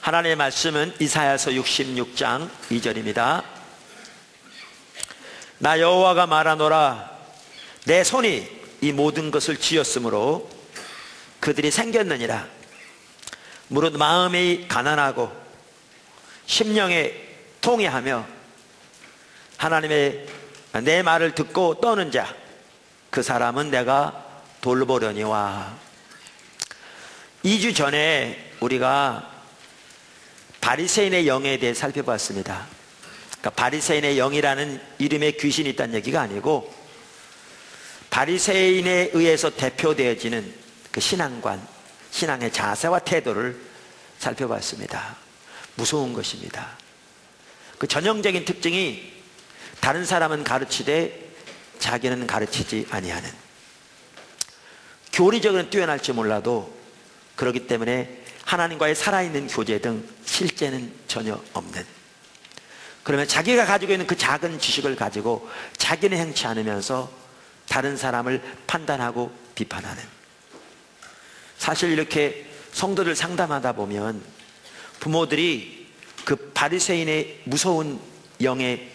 하나님의 말씀은 이사야서 66장 2절입니다. 나 여호와가 말하노라. 내 손이 이 모든 것을 지었으므로 그들이 생겼느니라. 무릇 마음이 가난하고 심령에 통회하며 하나님의 내 말을 듣고 떠는 자, 그 사람은 내가 돌보려니와. 2주 전에 우리가 바리새인의 영에 대해 살펴봤습니다. 그러니까 바리새인의 영이라는 이름의 귀신이 있다는 얘기가 아니고 바리새인에 의해서 대표되어지는 그 신앙관, 신앙의 자세와 태도를 살펴봤습니다. 무서운 것입니다. 그 전형적인 특징이 다른 사람은 가르치되 자기는 가르치지 아니하는, 교리적으로는 뛰어날지 몰라도 그렇기 때문에 하나님과의 살아있는 교제 등 실제는 전혀 없는, 그러면 자기가 가지고 있는 그 작은 지식을 가지고 자기는 행치 않으면서 다른 사람을 판단하고 비판하는. 사실 이렇게 성도들 상담하다 보면 부모들이 그 바리새인의 무서운 영에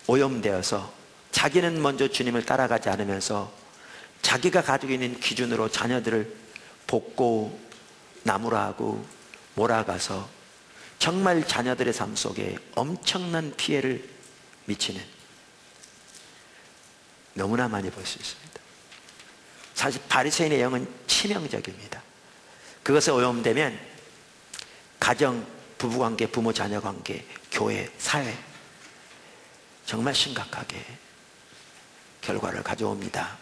오염되어서 자기는 먼저 주님을 따라가지 않으면서 자기가 가지고 있는 기준으로 자녀들을 볶고 나무라하고 몰아가서 정말 자녀들의 삶 속에 엄청난 피해를 미치는, 너무나 많이 볼 수 있습니다. 사실 바리새인의 영은 치명적입니다. 그것에 오염되면 가정, 부부관계, 부모 자녀관계, 교회, 사회 정말 심각하게 결과를 가져옵니다.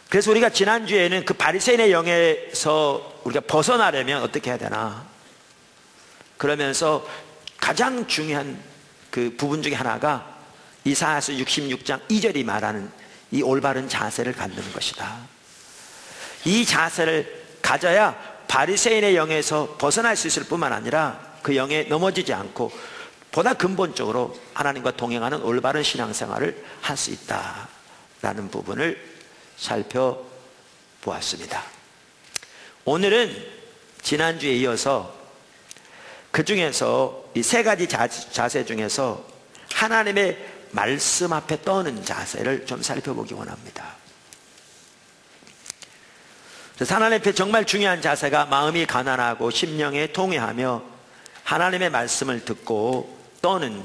그래서 우리가 지난주에는 그 바리새인의 영에서 우리가 벗어나려면 어떻게 해야 되나, 그러면서 가장 중요한 그 부분 중에 하나가 이사야서 66장 2절이 말하는 이 올바른 자세를 갖는 것이다. 이 자세를 가져야 바리새인의 영에서 벗어날 수 있을 뿐만 아니라 그 영에 넘어지지 않고 보다 근본적으로 하나님과 동행하는 올바른 신앙생활을 할 수 있다라는 부분을 살펴보았습니다. 오늘은 지난주에 이어서 그 중에서 이 세 가지 자세 중에서 하나님의 말씀 앞에 떠는 자세를 좀 살펴보기 원합니다. 그래서 하나님 앞에 정말 중요한 자세가 마음이 가난하고 심령에 통회하며 하나님의 말씀을 듣고 떠는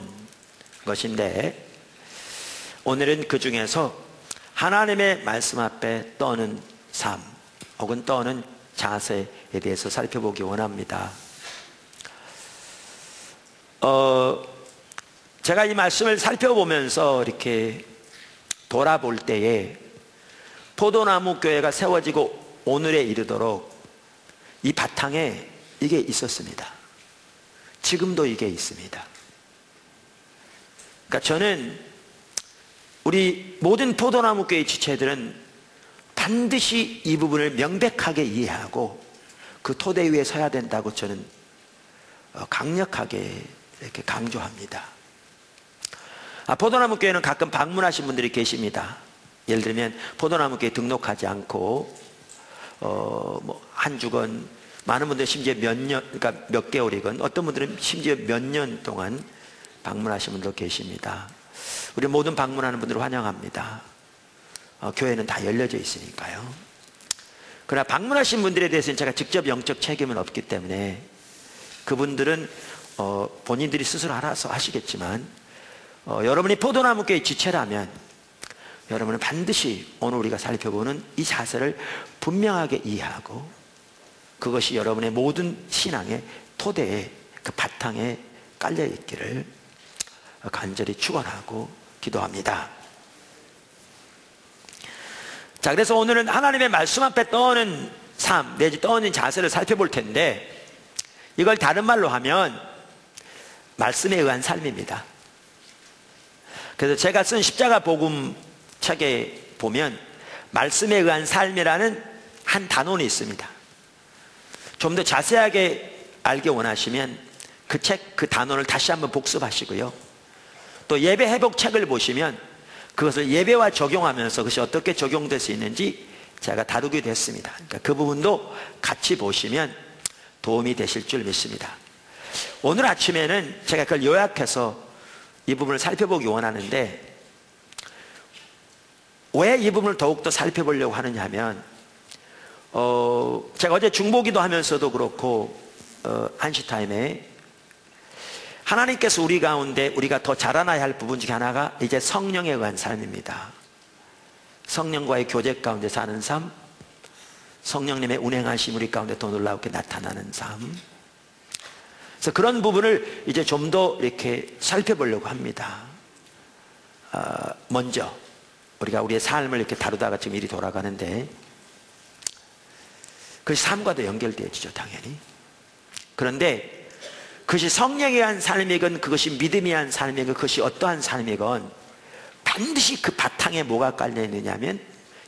것인데, 오늘은 그 중에서 하나님의 말씀 앞에 떠는 삶 혹은 떠는 자세에 대해서 살펴보기 원합니다. 제가 이 말씀을 살펴보면서 이렇게 돌아볼 때에 포도나무 교회가 세워지고 오늘에 이르도록 이 바탕에 이게 있었습니다. 지금도 이게 있습니다. 그러니까 저는 우리 모든 포도나무 교회 지체들은 반드시 이 부분을 명백하게 이해하고 그 토대 위에 서야 된다고 저는 강력하게 이렇게 강조합니다. 포도나무 교회는 가끔 방문하신 분들이 계십니다. 예를 들면 포도나무 교회 등록하지 않고 한 주건, 많은 분들은 심지어 몇 년, 그러니까 몇 개월이건, 어떤 분들은 심지어 몇 년 동안 방문하신 분도 계십니다. 우리 모든 방문하는 분들을 환영합니다. 교회는 다 열려져 있으니까요. 그러나 방문하신 분들에 대해서는 제가 직접 영적 책임은 없기 때문에 그분들은 본인들이 스스로 알아서 하시겠지만, 여러분이 포도나무 교회 지체라면 여러분은 반드시 오늘 우리가 살펴보는 이 자세를 분명하게 이해하고 그것이 여러분의 모든 신앙의 토대에, 그 바탕에 깔려 있기를 간절히 축원하고 기도합니다. 자, 그래서 오늘은 하나님의 말씀 앞에 떠는 삶 내지 떠는 자세를 살펴볼 텐데, 이걸 다른 말로 하면 말씀에 의한 삶입니다. 그래서 제가 쓴 십자가 복음 책에 보면 말씀에 의한 삶이라는 한 단원이 있습니다. 좀 더 자세하게 알기 원하시면 그 책, 그 단원을 다시 한번 복습하시고요, 또 예배 회복 책을 보시면 그것을 예배와 적용하면서 그것이 어떻게 적용될 수 있는지 제가 다루게 됐습니다. 그러니까 그 부분도 같이 보시면 도움이 되실 줄 믿습니다. 오늘 아침에는 제가 그걸 요약해서 이 부분을 살펴보기 원하는데, 왜 이 부분을 더욱더 살펴보려고 하느냐 하면, 제가 어제 중보기도 하면서도 그렇고 한시타임에 하나님께서 우리 가운데 우리가 더 자라나야 할 부분 중에 하나가 이제 성령에 의한 삶입니다. 성령과의 교제 가운데 사는 삶, 성령님의 운행하심 우리 가운데 더 놀랍게 나타나는 삶. 그래서 그런 부분을 이제 좀 더 이렇게 살펴보려고 합니다. 먼저 우리가 우리의 삶을 이렇게 다루다가 지금 일이 돌아가는데, 그것이 삶과도 연결되어지죠, 당연히. 그런데 그것이 성령에 의한 삶이건 그것이 믿음에 의한 삶이건 그것이 어떠한 삶이건 반드시 그 바탕에 뭐가 깔려 있느냐 하면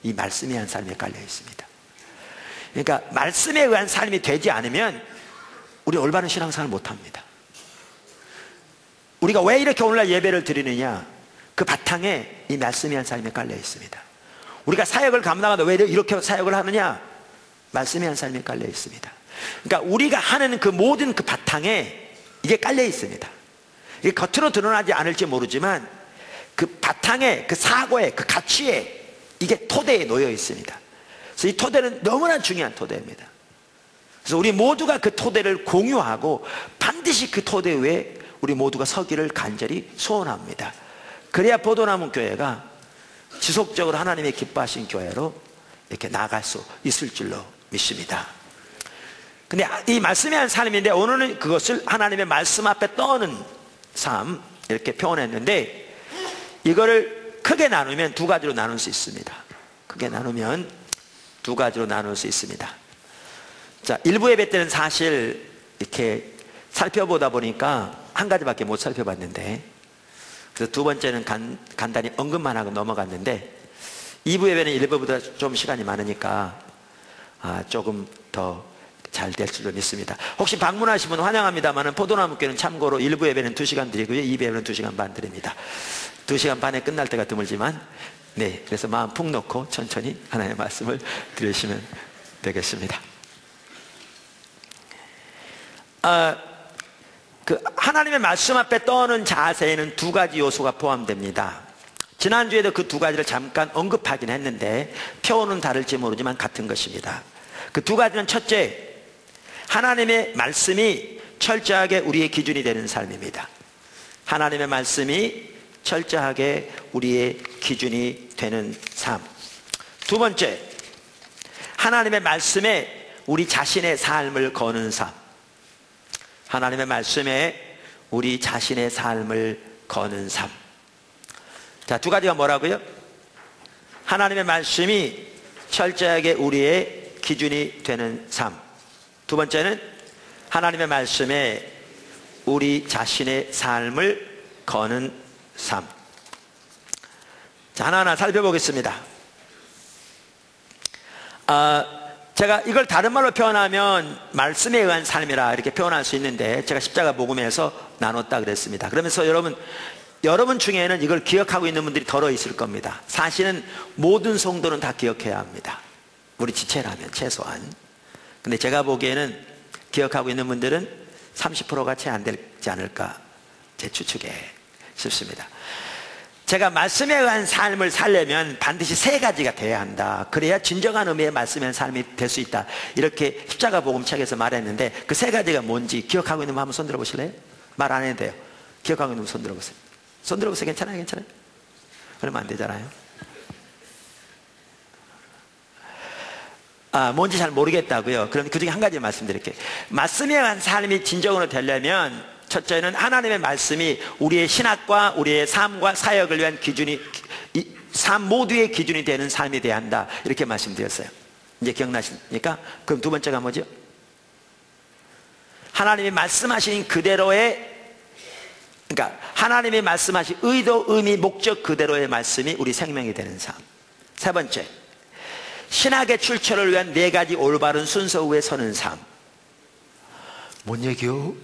이 말씀에 의한 삶이 깔려 있습니다. 그러니까 말씀에 의한 삶이 되지 않으면 우리 올바른 신앙생활을 못합니다. 우리가 왜 이렇게 오늘날 예배를 드리느냐, 그 바탕에 이 말씀에 의한 삶이 깔려 있습니다. 우리가 사역을 감당하다 왜 이렇게 사역을 하느냐, 말씀에 의한 삶이 깔려 있습니다. 그러니까 우리가 하는 그 모든 그 바탕에 이게 깔려 있습니다. 이게 겉으로 드러나지 않을지 모르지만 그 바탕에, 그 사고에, 그 가치에, 이게 토대에 놓여 있습니다. 그래서 이 토대는 너무나 중요한 토대입니다. 그래서 우리 모두가 그 토대를 공유하고 반드시 그 토대 위에 우리 모두가 서기를 간절히 소원합니다. 그래야 포도나무 교회가 지속적으로 하나님의 기뻐하신 교회로 이렇게 나아갈 수 있을 줄로 믿습니다. 근데 이 말씀에 한 삶인데, 오늘은 그것을 하나님의 말씀 앞에 떠는 삶 이렇게 표현했는데, 이거를 크게 나누면 두 가지로 나눌 수 있습니다. 크게 나누면 두 가지로 나눌 수 있습니다. 자, 일부 예배 때는 사실 이렇게 살펴보다 보니까 한 가지밖에 못 살펴봤는데, 그래서 두 번째는 간단히 언급만 하고 넘어갔는데, 2부 예배는 1부보다 좀 시간이 많으니까 조금 더 잘 될 줄로 믿습니다. 혹시 방문하신 분 환영합니다만, 포도나무교회는 참고로 1부 예배는 2시간 드리고요, 2부 예배는 2시간 반 드립니다. 2시간 반에 끝날 때가 드물지만, 네, 그래서 마음 푹 놓고 천천히 하나님의 말씀을 들으시면 되겠습니다. 그 하나님의 말씀 앞에 떠는 자세에는 두 가지 요소가 포함됩니다. 지난주에도 그 두 가지를 잠깐 언급하긴 했는데 표현은 다를지 모르지만 같은 것입니다. 그 두 가지는, 첫째, 하나님의 말씀이 철저하게 우리의 기준이 되는 삶입니다. 하나님의 말씀이 철저하게 우리의 기준이 되는 삶. 두 번째, 하나님의 말씀에 우리 자신의 삶을 거는 삶. 하나님의 말씀에 우리 자신의 삶을 거는 삶. 자, 두 가지가 뭐라고요? 하나님의 말씀이 철저하게 우리의 기준이 되는 삶. 두 번째는 하나님의 말씀에 우리 자신의 삶을 거는 삶. 자, 하나하나 살펴보겠습니다. 제가 이걸 다른 말로 표현하면 말씀에 의한 삶이라 이렇게 표현할 수 있는데, 제가 십자가 복음에서 나눴다 그랬습니다. 그러면서 여러분 중에는 이걸 기억하고 있는 분들이 덜어 있을 겁니다. 사실은 모든 성도는 다 기억해야 합니다. 우리 지체라면 최소한. 근데 제가 보기에는 기억하고 있는 분들은 30%가 채 안 되지 않을까, 제 추측에 싶습니다. 제가 말씀에 의한 삶을 살려면 반드시 세 가지가 돼야 한다. 그래야 진정한 의미의 말씀에 의한 삶이 될 수 있다. 이렇게 십자가 복음책에서 말했는데, 그 세 가지가 뭔지 기억하고 있는 분 한번 손 들어보실래요? 말 안 해도 돼요. 기억하고 있는 분 손 들어보세요. 손 들어보세요. 괜찮아요? 괜찮아요? 그러면 안 되잖아요. 뭔지 잘 모르겠다고요. 그럼 그 중에 한 가지 말씀드릴게요. 말씀에 의한 삶이 진정으로 되려면, 첫째는 하나님의 말씀이 우리의 신학과 우리의 삶과 사역을 위한 기준이, 삶 모두의 기준이 되는 삶이 되어야 한다. 이렇게 말씀드렸어요. 이제 기억나십니까? 그럼 두 번째가 뭐죠? 하나님이 말씀하신 그대로의, 그러니까 하나님이 말씀하신 의도, 의미, 목적 그대로의 말씀이 우리 생명이 되는 삶. 세 번째, 신학의 출처를 위한 네 가지 올바른 순서 위에 서는 삶. 뭔 얘기요?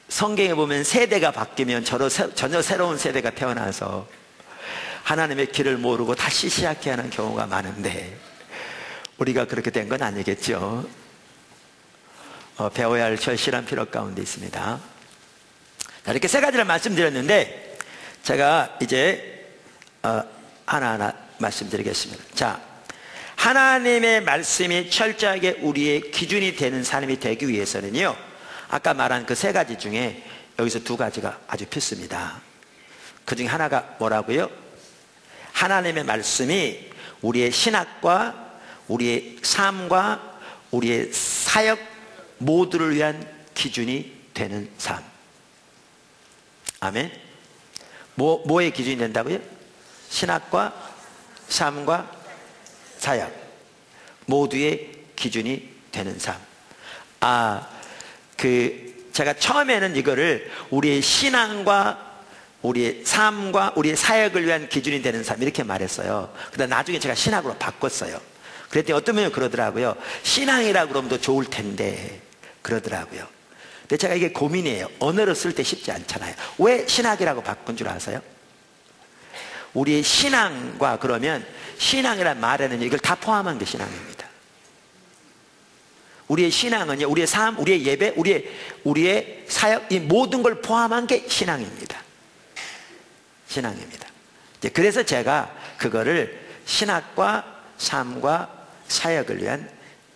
성경에 보면 세대가 바뀌면 전혀 새로운 세대가 태어나서 하나님의 길을 모르고 다시 시작해야 하는 경우가 많은데 우리가 그렇게 된 건 아니겠죠. 배워야 할 절실한 필요 가운데 있습니다. 자, 이렇게 세 가지를 말씀드렸는데 제가 이제 하나하나 말씀드리겠습니다. 자, 하나님의 말씀이 철저하게 우리의 기준이 되는 삶이 되기 위해서는요, 아까 말한 그 세 가지 중에 여기서 두 가지가 아주 필수입니다. 그 중에 하나가 뭐라고요? 하나님의 말씀이 우리의 신학과 우리의 삶과 우리의 사역 모두를 위한 기준이 되는 삶. 아멘. 뭐의 기준이 된다고요? 신학과 삶과 사역 모두의 기준이 되는 삶. 제가 처음에는 이거를 우리의 신앙과 우리의 삶과 우리의 사역을 위한 기준이 되는 삶 이렇게 말했어요. 그러다 나중에 제가 신학으로 바꿨어요. 그랬더니 어떤 분이 그러더라고요. 신앙이라고 그러면 더 좋을 텐데 그러더라고요. 근데 제가 이게 고민이에요. 언어를 쓸 때 쉽지 않잖아요. 왜 신학이라고 바꾼 줄 아세요? 우리의 신앙과 그러면 신앙이란 말에는 이걸 다 포함한 게 신앙입니다. 우리의 신앙은요, 우리의 삶, 우리의 예배, 우리의 사역, 이 모든 걸 포함한 게 신앙입니다. 신앙입니다. 그래서 제가 그거를 신학과 삶과 사역을 위한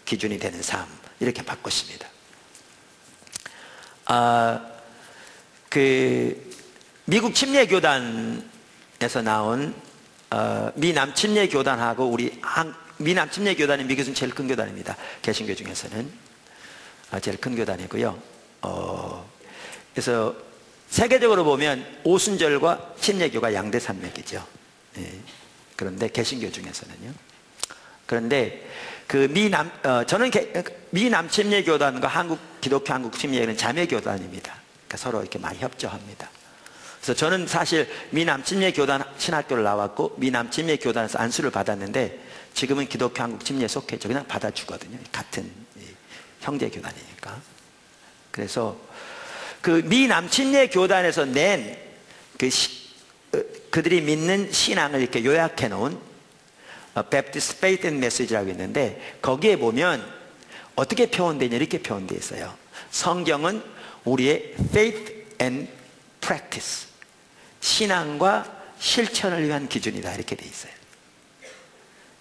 기준이 되는 삶 이렇게 바꿨습니다. 미국 침례교단에서 나온 미남 침례교단하고 미남 침례교단이 미국에서는 제일 큰 교단입니다. 개신교 중에서는 제일 큰 교단이고요. 그래서 세계적으로 보면 오순절과 침례교가 양대 산맥이죠. 네. 그런데 개신교 중에서는요. 그런데 저는 미남 침례교단과 기독교 한국 침례교는 자매교단입니다. 그러니까 서로 이렇게 많이 협조합니다. 그래서 저는 사실 미남 침례교단 신학교를 나왔고 미남 침례교단에서 안수를 받았는데 지금은 기독교 한국 침례에 속해져 그냥 받아주거든요. 같은 형제교단이니까. 그래서 그 미남 침례교단에서 낸 그들이 믿는 신앙을 이렇게 요약해 놓은 Baptist Faith and Message라고 있는데 거기에 보면 어떻게 표현되냐 이렇게 표현되어 있어요. 성경은 우리의 Faith and Practice, 신앙과 실천을 위한 기준이다 이렇게 되어 있어요.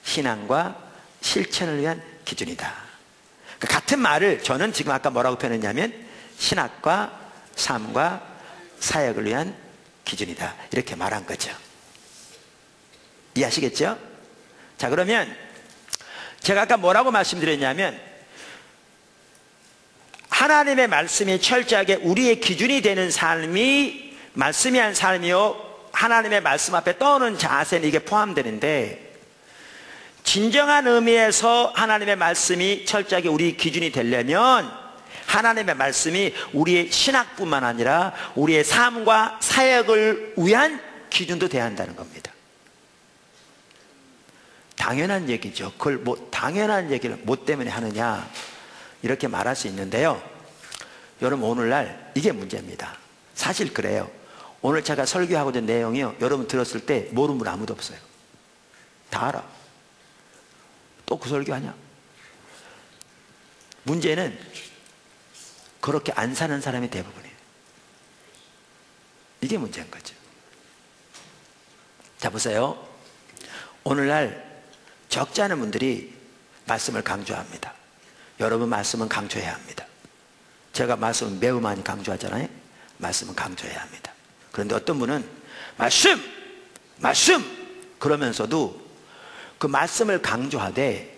신앙과 실천을 위한 기준이다. 같은 말을 저는 지금 아까 뭐라고 표현했냐면 신학과 삶과 사역을 위한 기준이다 이렇게 말한 거죠. 이해하시겠죠? 자, 그러면 제가 아까 뭐라고 말씀드렸냐면 하나님의 말씀이 철저하게 우리의 기준이 되는 삶이 말씀이 한 삶이요, 하나님의 말씀 앞에 떠오는 자세는 이게 포함되는데 진정한 의미에서 하나님의 말씀이 철저하게 우리 기준이 되려면 하나님의 말씀이 우리의 신학뿐만 아니라 우리의 삶과 사역을 위한 기준도 돼야 한다는 겁니다. 당연한 얘기죠. 그걸 당연한 얘기를 뭐 때문에 하느냐 이렇게 말할 수 있는데요. 여러분 오늘날 이게 문제입니다. 사실 그래요. 오늘 제가 설교하고자 한 내용이요, 여러분 들었을 때 모르는 분 아무도 없어요. 다 알아. 또 그 설교하냐? 문제는 그렇게 안 사는 사람이 대부분이에요. 이게 문제인 거죠. 자, 보세요. 오늘날 적지 않은 분들이 말씀을 강조합니다. 여러분 말씀은 강조해야 합니다. 제가 말씀은 매우 많이 강조하잖아요. 말씀은 강조해야 합니다. 그런데 어떤 분은 말씀 그러면서도 그 말씀을 강조하되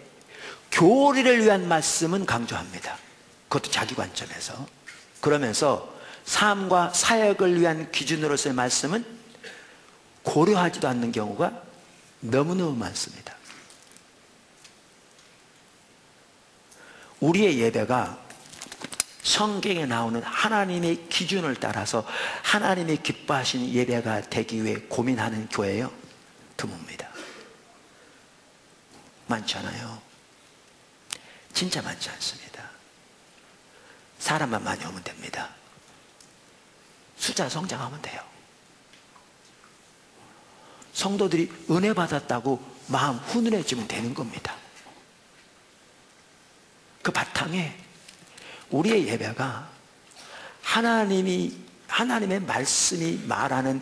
교리를 위한 말씀은 강조합니다. 그것도 자기 관점에서. 그러면서 삶과 사역을 위한 기준으로서의 말씀은 고려하지도 않는 경우가 너무너무 많습니다. 우리의 예배가 성경에 나오는 하나님의 기준을 따라서 하나님의 기뻐하시는 예배가 되기 위해 고민하는 교회요, 드뭅니다. 많지 않아요. 진짜 많지 않습니다. 사람만 많이 오면 됩니다. 숫자 성장하면 돼요. 성도들이 은혜 받았다고 마음 훈훈해지면 되는 겁니다. 그 바탕에 우리의 예배가 하나님의 말씀이 말하는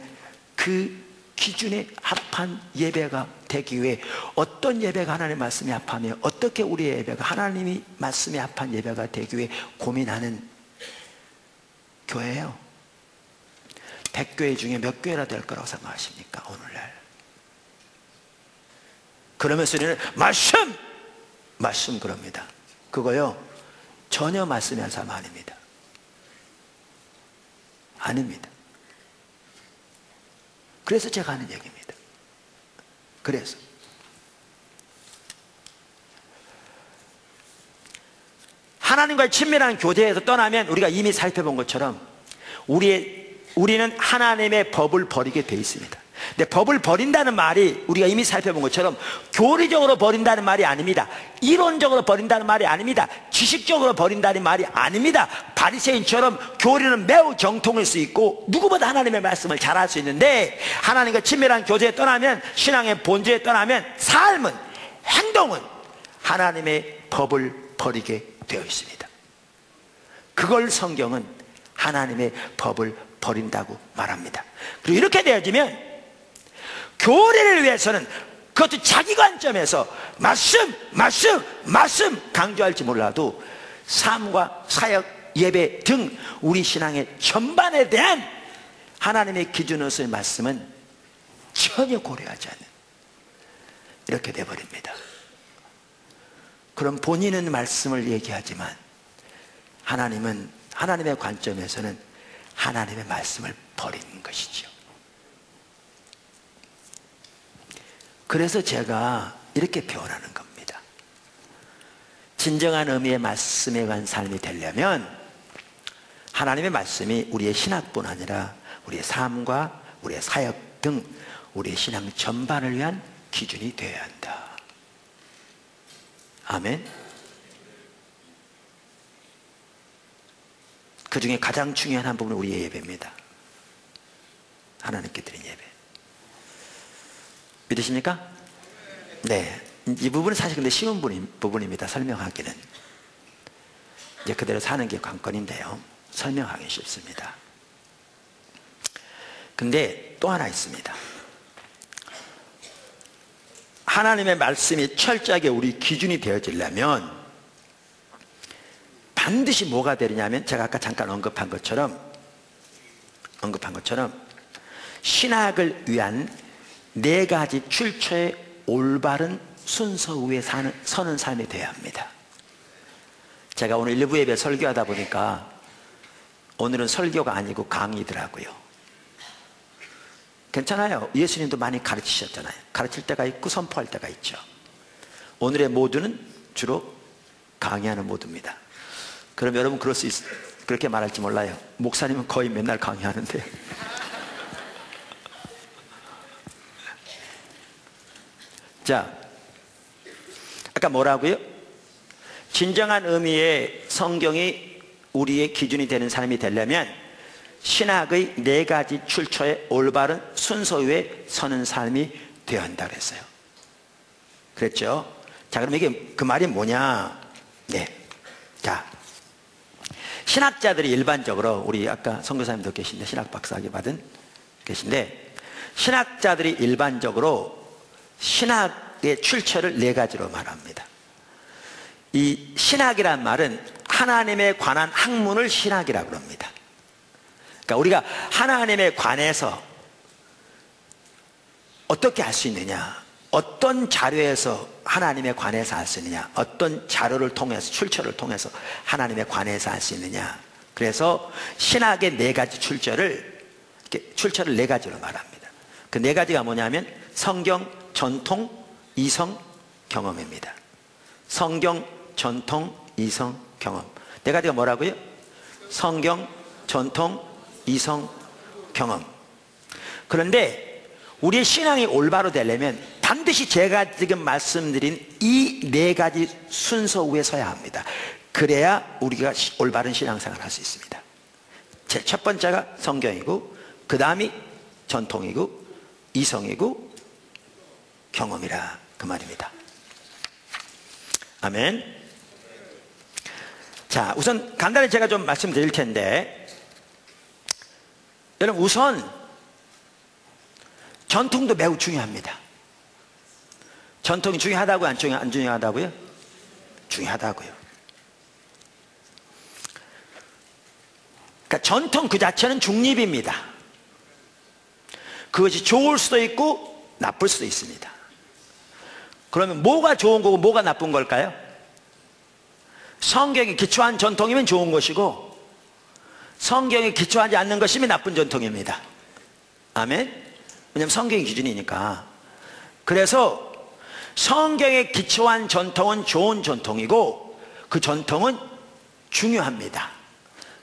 그 기준에 합한 예배가 되기 위해 어떤 예배가 하나님의 말씀에 합하며 어떻게 우리의 예배가 하나님이 말씀에 합한 예배가 되기 위해 고민하는 교회예요. 100교회 중에 몇 교회나 될 거라고 생각하십니까? 오늘날. 그러면서 우리는 말씀 그럽니다. 그거요 전혀 말씀이 한 사람 아닙니다. 아닙니다. 그래서 제가 하는 얘기입니다. 그래서 하나님과의 친밀한 교제에서 떠나면 우리가 이미 살펴본 것처럼 우리는 하나님의 법을 버리게 돼 있습니다. 근데 법을 버린다는 말이 우리가 이미 살펴본 것처럼 교리적으로 버린다는 말이 아닙니다. 이론적으로 버린다는 말이 아닙니다. 지식적으로 버린다는 말이 아닙니다. 바리새인처럼 교리는 매우 정통할 수 있고 누구보다 하나님의 말씀을 잘할 수 있는데 하나님과 친밀한 교제에 떠나면 신앙의 본질에 떠나면 삶은 행동은 하나님의 법을 버리게 되어 있습니다. 그걸 성경은 하나님의 법을 버린다고 말합니다. 그리고 이렇게 되어지면 교리를 위해서는 그것도 자기 관점에서 말씀 강조할지 몰라도 삶과 사역, 예배 등 우리 신앙의 전반에 대한 하나님의 기준으로서의 말씀은 전혀 고려하지 않는 이렇게 되어버립니다. 그럼 본인은 말씀을 얘기하지만 하나님은 하나님의 관점에서는 하나님의 말씀을 버리는 것이죠. 그래서 제가 이렇게 표현하는 겁니다. 진정한 의미의 말씀에 관한 삶이 되려면 하나님의 말씀이 우리의 신학뿐 아니라 우리의 삶과 우리의 사역 등 우리의 신앙 전반을 위한 기준이 되어야 한다. 아멘. 그 중에 가장 중요한 한 부분은 우리의 예배입니다. 하나님께 드린 예배. 믿으십니까? 네. 이 부분은 사실 근데 쉬운 부분입니다. 설명하기는. 이제 그대로 사는 게 관건인데요. 설명하기 쉽습니다. 근데 또 하나 있습니다. 하나님의 말씀이 철저하게 우리 기준이 되어지려면 반드시 뭐가 되느냐면 제가 아까 잠깐 언급한 것처럼 신학을 위한 4가지 출처의 올바른 순서 위에 서는 삶이 되어야 합니다. 제가 오늘 일부 예배 설교하다 보니까 오늘은 설교가 아니고 강의더라고요. 괜찮아요. 예수님도 많이 가르치셨잖아요. 가르칠 때가 있고 선포할 때가 있죠. 오늘의 모두는 주로 강의하는 모두입니다. 그럼 여러분 그렇게 말할지 몰라요. 목사님은 거의 맨날 강의하는데 자, 아까 뭐라고요? 진정한 의미의 성경이 우리의 기준이 되는 사람이 되려면 신학의 4가지 출처의 올바른 순서 위에 서는 삶이 되어야 한다 그랬어요. 그랬죠? 자, 그럼 이게 그 말이 뭐냐? 네. 자, 신학자들이 일반적으로 우리 아까 선교사님도 계신데 신학 박사학위 받은 계신데 신학자들이 일반적으로 신학의 출처를 4가지로 말합니다. 이 신학이란 말은 하나님에 관한 학문을 신학이라고 합니다. 그러니까 우리가 하나님에 관해서 어떻게 알 수 있느냐, 어떤 자료에서 하나님에 관해서 알 수 있느냐, 어떤 자료를 통해서 출처를 통해서 하나님에 관해서 알 수 있느냐. 그래서 신학의 4가지 출처를 4가지로 말합니다. 그 4가지가 뭐냐면 성경, 전통, 이성, 경험입니다. 성경, 전통, 이성, 경험. 4가지가 뭐라고요? 성경, 전통, 이성, 경험. 그런데 우리의 신앙이 올바로 되려면 반드시 제가 지금 말씀드린 이 4가지 순서 위에 서야 합니다. 그래야 우리가 올바른 신앙생활을 할 수 있습니다. 제 첫 번째가 성경이고 그 다음이 전통이고 이성이고 경험이라 그 말입니다. 아멘. 자, 우선 간단히 제가 좀 말씀드릴 텐데, 여러분 우선 전통도 매우 중요합니다. 전통이 중요하다고요? 안 중요하다고요? 중요하다고요. 그러니까 전통 그 자체는 중립입니다. 그것이 좋을 수도 있고 나쁠 수도 있습니다. 그러면 뭐가 좋은 거고 뭐가 나쁜 걸까요? 성경에 기초한 전통이면 좋은 것이고 성경에 기초하지 않는 것이면 나쁜 전통입니다. 아멘? 왜냐하면 성경의 기준이니까. 그래서 성경에 기초한 전통은 좋은 전통이고 그 전통은 중요합니다.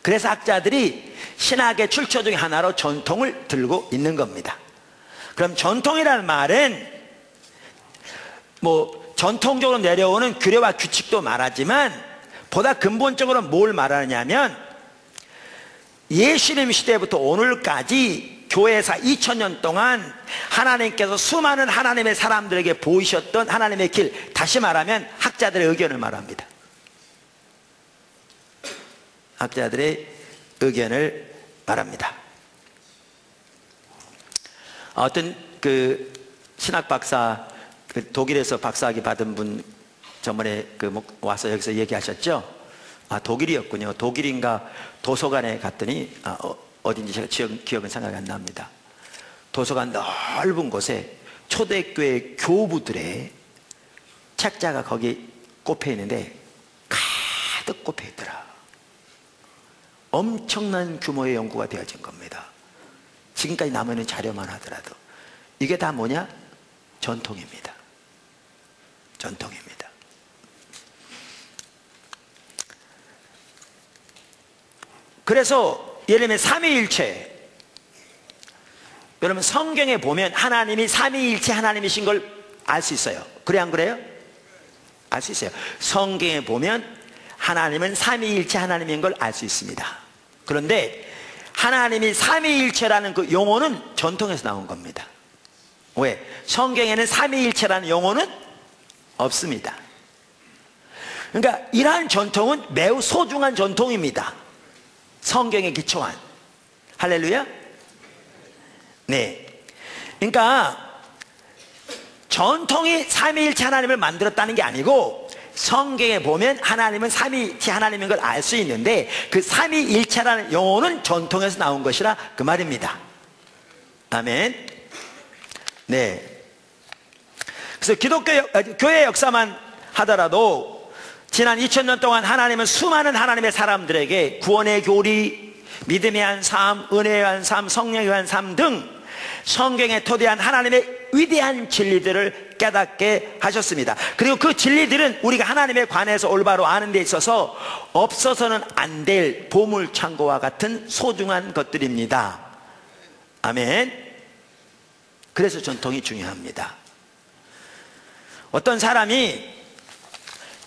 그래서 학자들이 신학의 출처 중에 하나로 전통을 들고 있는 겁니다. 그럼 전통이라는 말은 뭐 전통적으로 내려오는 규례와 규칙도 말하지만 보다 근본적으로 뭘 말하느냐면 예수님 시대부터 오늘까지 교회사 2000년 동안 하나님께서 수많은 하나님의 사람들에게 보이셨던 하나님의 길, 다시 말하면 학자들의 의견을 말합니다. 학자들의 의견을 말합니다. 어떤 그 신학 박사, 그 독일에서 박사학위 받은 분 저번에 와서 여기서 얘기하셨죠? 아, 독일이었군요. 독일인가 도서관에 갔더니 어딘지 제가 기억은 생각이 안 납니다. 도서관 넓은 곳에 초대교회 교부들의 책자가 거기 꼽혀 있는데 가득 꼽혀 있더라. 엄청난 규모의 연구가 되어진 겁니다. 지금까지 남아있는 자료만 하더라도. 이게 다 뭐냐? 전통입니다. 전통입니다. 그래서 예를 들면 삼위일체, 여러분 성경에 보면 하나님이 삼위일체 하나님이신 걸 알 수 있어요. 그래 안 그래요? 알 수 있어요. 성경에 보면 하나님은 삼위일체 하나님인 걸 알 수 있습니다. 그런데 하나님이 삼위일체라는 그 용어는 전통에서 나온 겁니다. 왜? 성경에는 삼위일체라는 용어는 없습니다. 그러니까 이러한 전통은 매우 소중한 전통입니다. 성경에 기초한. 할렐루야? 네. 그러니까 전통이 삼위일체 하나님을 만들었다는 게 아니고 성경에 보면 하나님은 삼위일체 하나님인 걸 알 수 있는데 그 삼위일체라는 용어는 전통에서 나온 것이라 그 말입니다. 아멘. 네. 그래서 교회 역사만 하더라도 지난 2000년 동안 하나님은 수많은 하나님의 사람들에게 구원의 교리, 믿음의 한 삶, 은혜의 한 삶, 성령의 한 삶 등 성경에 토대한 하나님의 위대한 진리들을 깨닫게 하셨습니다. 그리고 그 진리들은 우리가 하나님에 관해서 올바로 아는 데 있어서 없어서는 안 될 보물창고와 같은 소중한 것들입니다. 아멘. 그래서 전통이 중요합니다. 어떤 사람이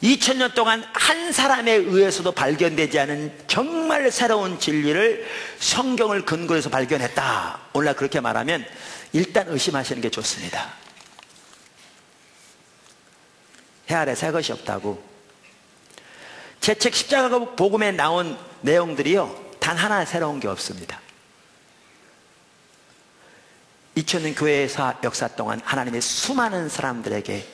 2000년 동안 한 사람에 의해서도 발견되지 않은 정말 새로운 진리를 성경을 근거로 해서 발견했다. 오늘날 그렇게 말하면 일단 의심하시는 게 좋습니다. 해 아래 새 것이 없다고. 제 책 십자가 복음에 나온 내용들이요, 단 하나 새로운 게 없습니다. 2000년 교회사 역사 동안 하나님의 수많은 사람들에게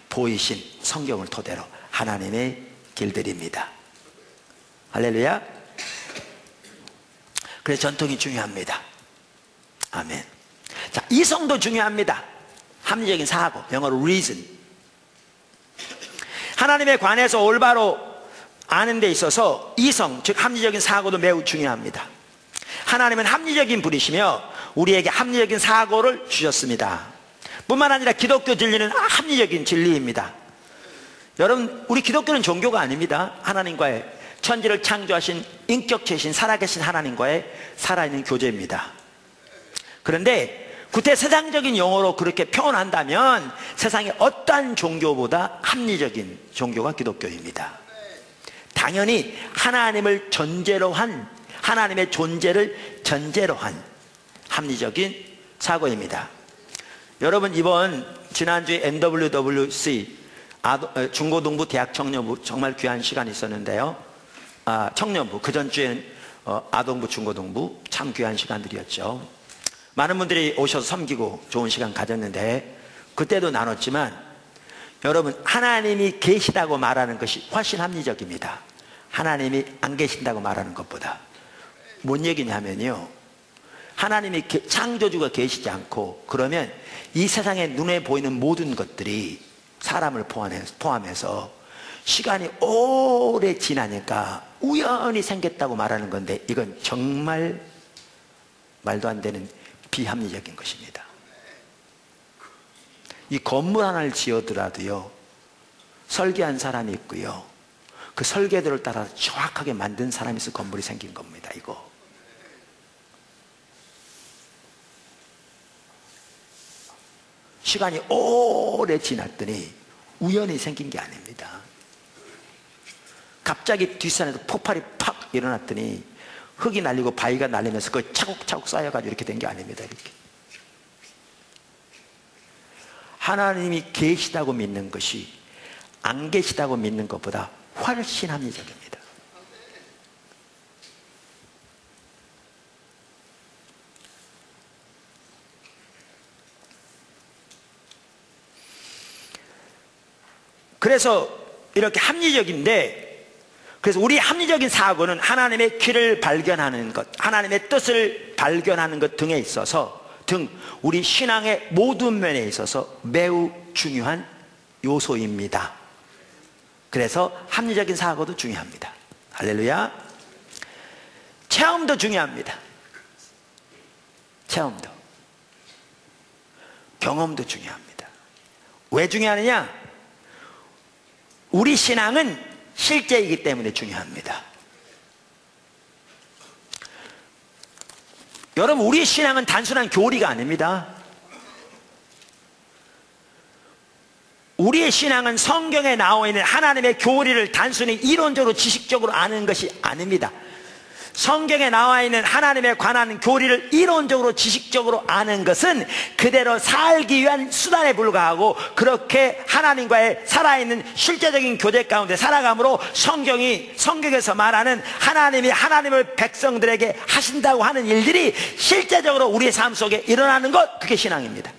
보이신 성경을 토대로 하나님의 길들입니다. 할렐루야. 그래서 전통이 중요합니다. 아멘. 자, 이성도 중요합니다. 합리적인 사고, 영어로 reason. 하나님에 관해서 올바로 아는 데 있어서 이성, 즉 합리적인 사고도 매우 중요합니다. 하나님은 합리적인 분이시며 우리에게 합리적인 사고를 주셨습니다. 뿐만 아니라 기독교 진리는 합리적인 진리입니다. 여러분, 우리 기독교는 종교가 아닙니다. 하나님과의, 천지를 창조하신 인격체이신 살아계신 하나님과의 살아있는 교제입니다. 그런데 구태 세상적인 용어로 그렇게 표현한다면 세상의 어떠한 종교보다 합리적인 종교가 기독교입니다. 당연히 하나님을 전제로 한, 하나님의 존재를 전제로 한 합리적인 사고입니다. 여러분, 이번 지난주에 NWWC 중고등부 대학 청년부 정말 귀한 시간이 있었는데요. 청년부, 그 전주에는 아동부 중고등부 참 귀한 시간들이었죠. 많은 분들이 오셔서 섬기고 좋은 시간 가졌는데 그때도 나눴지만 여러분, 하나님이 계시다고 말하는 것이 훨씬 합리적입니다. 하나님이 안 계신다고 말하는 것보다. 뭔 얘기냐면요, 하나님이 창조주가 계시지 않고 그러면 이 세상에 눈에 보이는 모든 것들이 사람을 포함해서 시간이 오래 지나니까 우연히 생겼다고 말하는 건데 이건 정말 말도 안 되는 비합리적인 것입니다. 이 건물 하나를 지어더라도요, 설계한 사람이 있고요, 그 설계도를 따라 정확하게 만든 사람이 있어 건물이 생긴 겁니다. 이거 시간이 오래 지났더니 우연히 생긴 게 아닙니다. 갑자기 뒷산에서 폭발이 팍 일어났더니 흙이 날리고 바위가 날리면서 그걸 차곡차곡 쌓여가지고 이렇게 된 게 아닙니다. 이렇게 하나님이 계시다고 믿는 것이 안 계시다고 믿는 것보다 훨씬 합리적입니다. 그래서 이렇게 합리적인데, 그래서 우리 합리적인 사고는 하나님의 길을 발견하는 것, 하나님의 뜻을 발견하는 것 등에 있어서 우리 신앙의 모든 면에 있어서 매우 중요한 요소입니다. 그래서 합리적인 사고도 중요합니다. 할렐루야. 체험도 중요합니다. 체험도, 경험도 중요합니다. 왜 중요하느냐? 우리 신앙은 실제이기 때문에 중요합니다. 여러분, 우리 신앙은 단순한 교리가 아닙니다. 우리의 신앙은 성경에 나와 있는 하나님의 교리를 단순히 이론적으로 지식적으로 아는 것이 아닙니다. 성경에 나와 있는 하나님에 관한 교리를 이론적으로 지식적으로 아는 것은 그대로 살기 위한 수단에 불과하고, 그렇게 하나님과의 살아있는 실제적인 교제 가운데 살아감으로 성경에서 말하는 하나님이 하나님을 백성들에게 하신다고 하는 일들이 실제적으로 우리의 삶 속에 일어나는 것, 그게 신앙입니다.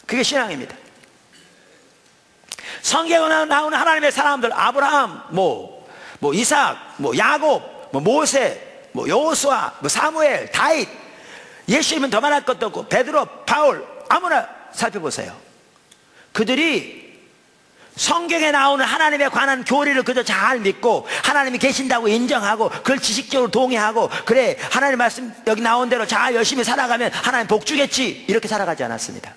그게 신앙입니다. 성경에 나오는 하나님의 사람들, 아브라함, 이삭, 야곱, 모세, 여호수아, 사무엘, 다윗, 예수님은 더 말할 것도 없고 베드로, 바울, 아무나 살펴보세요. 그들이 성경에 나오는 하나님에 관한 교리를 그저 잘 믿고 하나님이 계신다고 인정하고 그걸 지식적으로 동의하고, 그래 하나님 말씀 여기 나온 대로 잘 열심히 살아가면 하나님 복 주겠지, 이렇게 살아가지 않았습니다.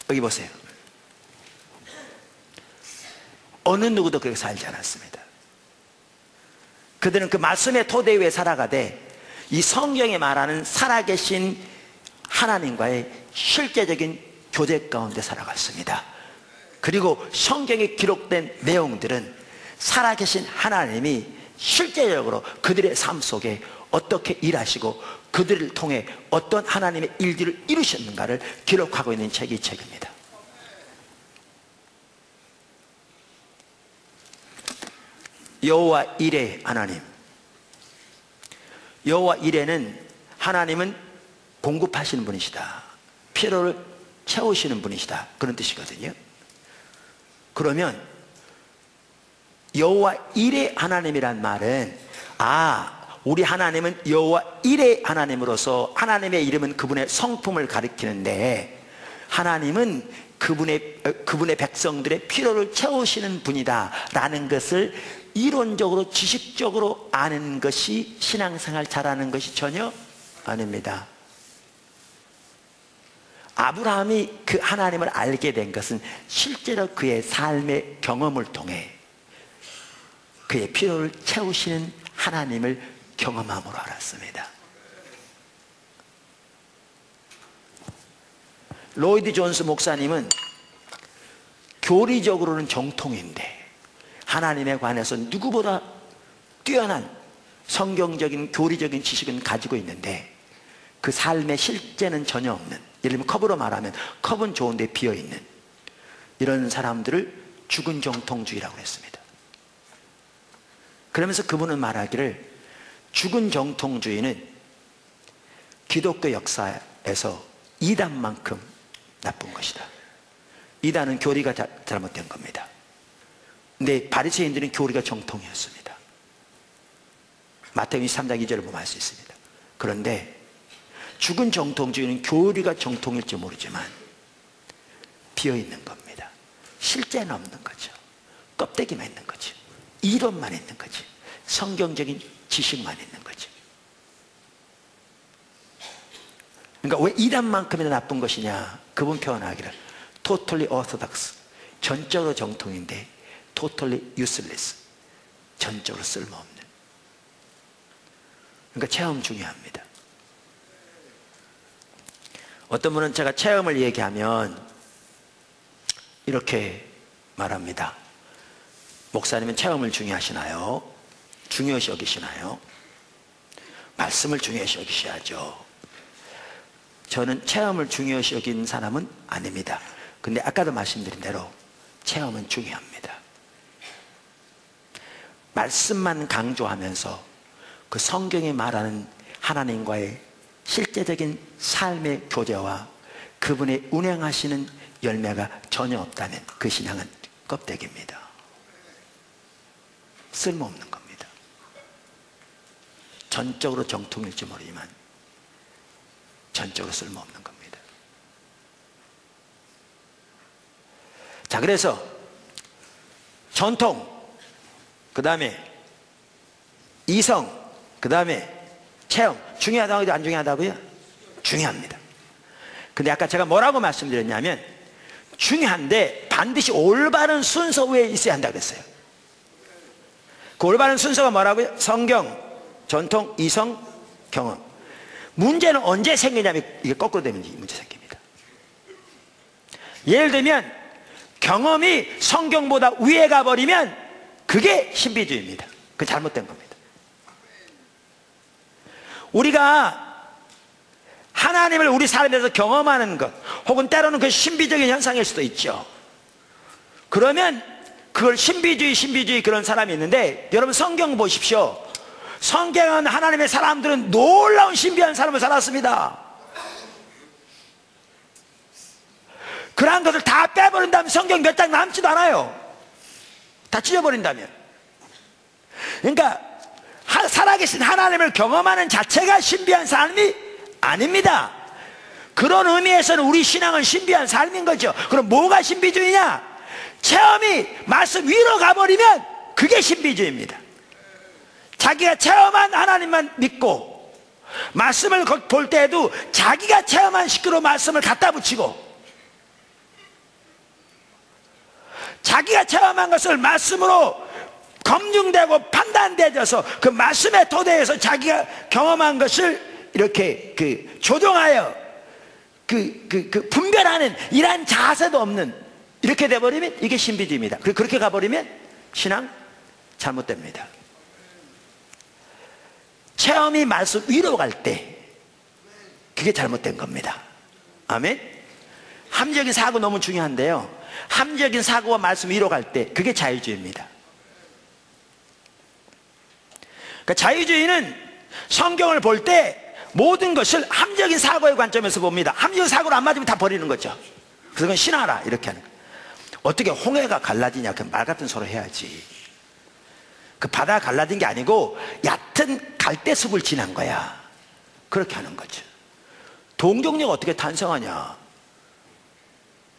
여기 보세요. 어느 누구도 그렇게 살지 않았습니다. 그들은 그 말씀의 토대 위에 살아가되 이 성경에 말하는 살아계신 하나님과의 실제적인 교제 가운데 살아갔습니다. 그리고 성경에 기록된 내용들은 살아계신 하나님이 실제적으로 그들의 삶 속에 어떻게 일하시고 그들을 통해 어떤 하나님의 일들을 이루셨는가를 기록하고 있는 책이 이 책입니다. 여호와 이레 하나님. 여호와 이레는 하나님은 공급하시는 분이시다, 필요를 채우시는 분이시다, 그런 뜻이거든요. 그러면 여호와 이레 하나님이란 말은, 우리 하나님은 여호와 이레 하나님으로서 하나님의 이름은 그분의 성품을 가리키는데, 하나님은 그분의 백성들의 필요를 채우시는 분이다 라는 것을 이론적으로 지식적으로 아는 것이 신앙생활 잘하는 것이 전혀 아닙니다. 아브라함이 그 하나님을 알게 된 것은 실제로 그의 삶의 경험을 통해 그의 필요를 채우시는 하나님을 경험함으로 알았습니다. 로이드 존스 목사님은 교리적으로는 정통인데 하나님에 관해서 누구보다 뛰어난 성경적인 교리적인 지식은 가지고 있는데, 그 삶의 실제는 전혀 없는, 예를 들면 컵으로 말하면 컵은 좋은데 비어있는 이런 사람들을 죽은 정통주의라고 했습니다. 그러면서 그분은 말하기를 죽은 정통주의는 기독교 역사에서 이단만큼 나쁜 것이다. 이단은 교리가 잘못된 겁니다. 근데 바리새인들은 교리가 정통이었습니다. 마태복음 23장 2절을 보면 알 수 있습니다. 그런데 죽은 정통주의는 교리가 정통일지 모르지만 비어있는 겁니다. 실제는 없는 거죠. 껍데기만 있는 거죠. 이론만 있는 거죠. 성경적인 지식만 있는 거죠. 그러니까 왜 이단만큼이나 나쁜 것이냐? 그분 표현하기를 totally orthodox, 전적으로 정통인데 totally useless, 전적으로 쓸모없는. 그러니까 체험 중요합니다. 어떤 분은 제가 체험을 얘기하면 이렇게 말합니다. 목사님은 체험을 중요하시나요? 중요시 여기시나요? 말씀을 중요시 여기셔야죠. 저는 체험을 중요시 여긴 사람은 아닙니다. 근데 아까도 말씀드린 대로 체험은 중요합니다. 말씀만 강조하면서 그 성경이 말하는 하나님과의 실제적인 삶의 교제와 그분의 운행하시는 열매가 전혀 없다면 그 신앙은 껍데기입니다. 쓸모없는 겁니다. 전적으로 정통일지 모르지만 전적으로 쓸모없는 겁니다. 자, 그래서 전통, 그 다음에 이성, 그 다음에 체험, 중요하다고요? 안 중요하다고요? 중요합니다. 근데 아까 제가 뭐라고 말씀드렸냐면 중요한데 반드시 올바른 순서 위에 있어야 한다고 그랬어요. 그 올바른 순서가 뭐라고요? 성경, 전통, 이성, 경험. 문제는 언제 생기냐면 이게 거꾸로 되면 문제 생깁니다. 예를 들면 경험이 성경보다 위에 가버리면 그게 신비주의입니다. 그게 잘못된 겁니다. 우리가 하나님을 우리 삶에서 경험하는 것, 혹은 때로는 그 신비적인 현상일 수도 있죠. 그러면 그걸 신비주의 그런 사람이 있는데, 여러분 성경 보십시오. 성경은 하나님의 사람들은 놀라운 신비한 삶을 살았습니다. 그러한 것을 다 빼버린다면 성경 몇 장 남지도 않아요. 다 찢어버린다면. 그러니까 살아계신 하나님을 경험하는 자체가 신비한 삶이 아닙니다. 그런 의미에서는 우리 신앙은 신비한 삶인 거죠. 그럼 뭐가 신비주의냐? 체험이 말씀 위로 가버리면 그게 신비주의입니다. 자기가 체험한 하나님만 믿고 말씀을 볼 때에도 자기가 체험한 식으로 말씀을 갖다 붙이고 자기가 체험한 것을 말씀으로 검증되고 판단되어서 그 말씀의 토대에서 자기가 경험한 것을 이렇게 조정하여 분별하는 이러한 자세도 없는, 이렇게 돼버리면 이게 신비주의입니다. 그리고 그렇게 가버리면 신앙 잘못됩니다. 체험이 말씀 위로 갈 때 그게 잘못된 겁니다. 아멘. 합리적인 사고 너무 중요한데요, 합리적인 사고와 말씀 위로 갈 때 그게 자유주의입니다. 그러니까 자유주의는 성경을 볼 때 모든 것을 합리적인 사고의 관점에서 봅니다. 합리적인 사고를 안 맞으면 다 버리는 거죠. 그래서 그건 신하라 이렇게 하는 거예요. 어떻게 홍해가 갈라지냐, 그 말 같은 소리 해야지. 그 바다가 갈라진 게 아니고 얕은 갈대숲을 지난 거야. 그렇게 하는 거죠. 동정녀가 어떻게 탄생하냐?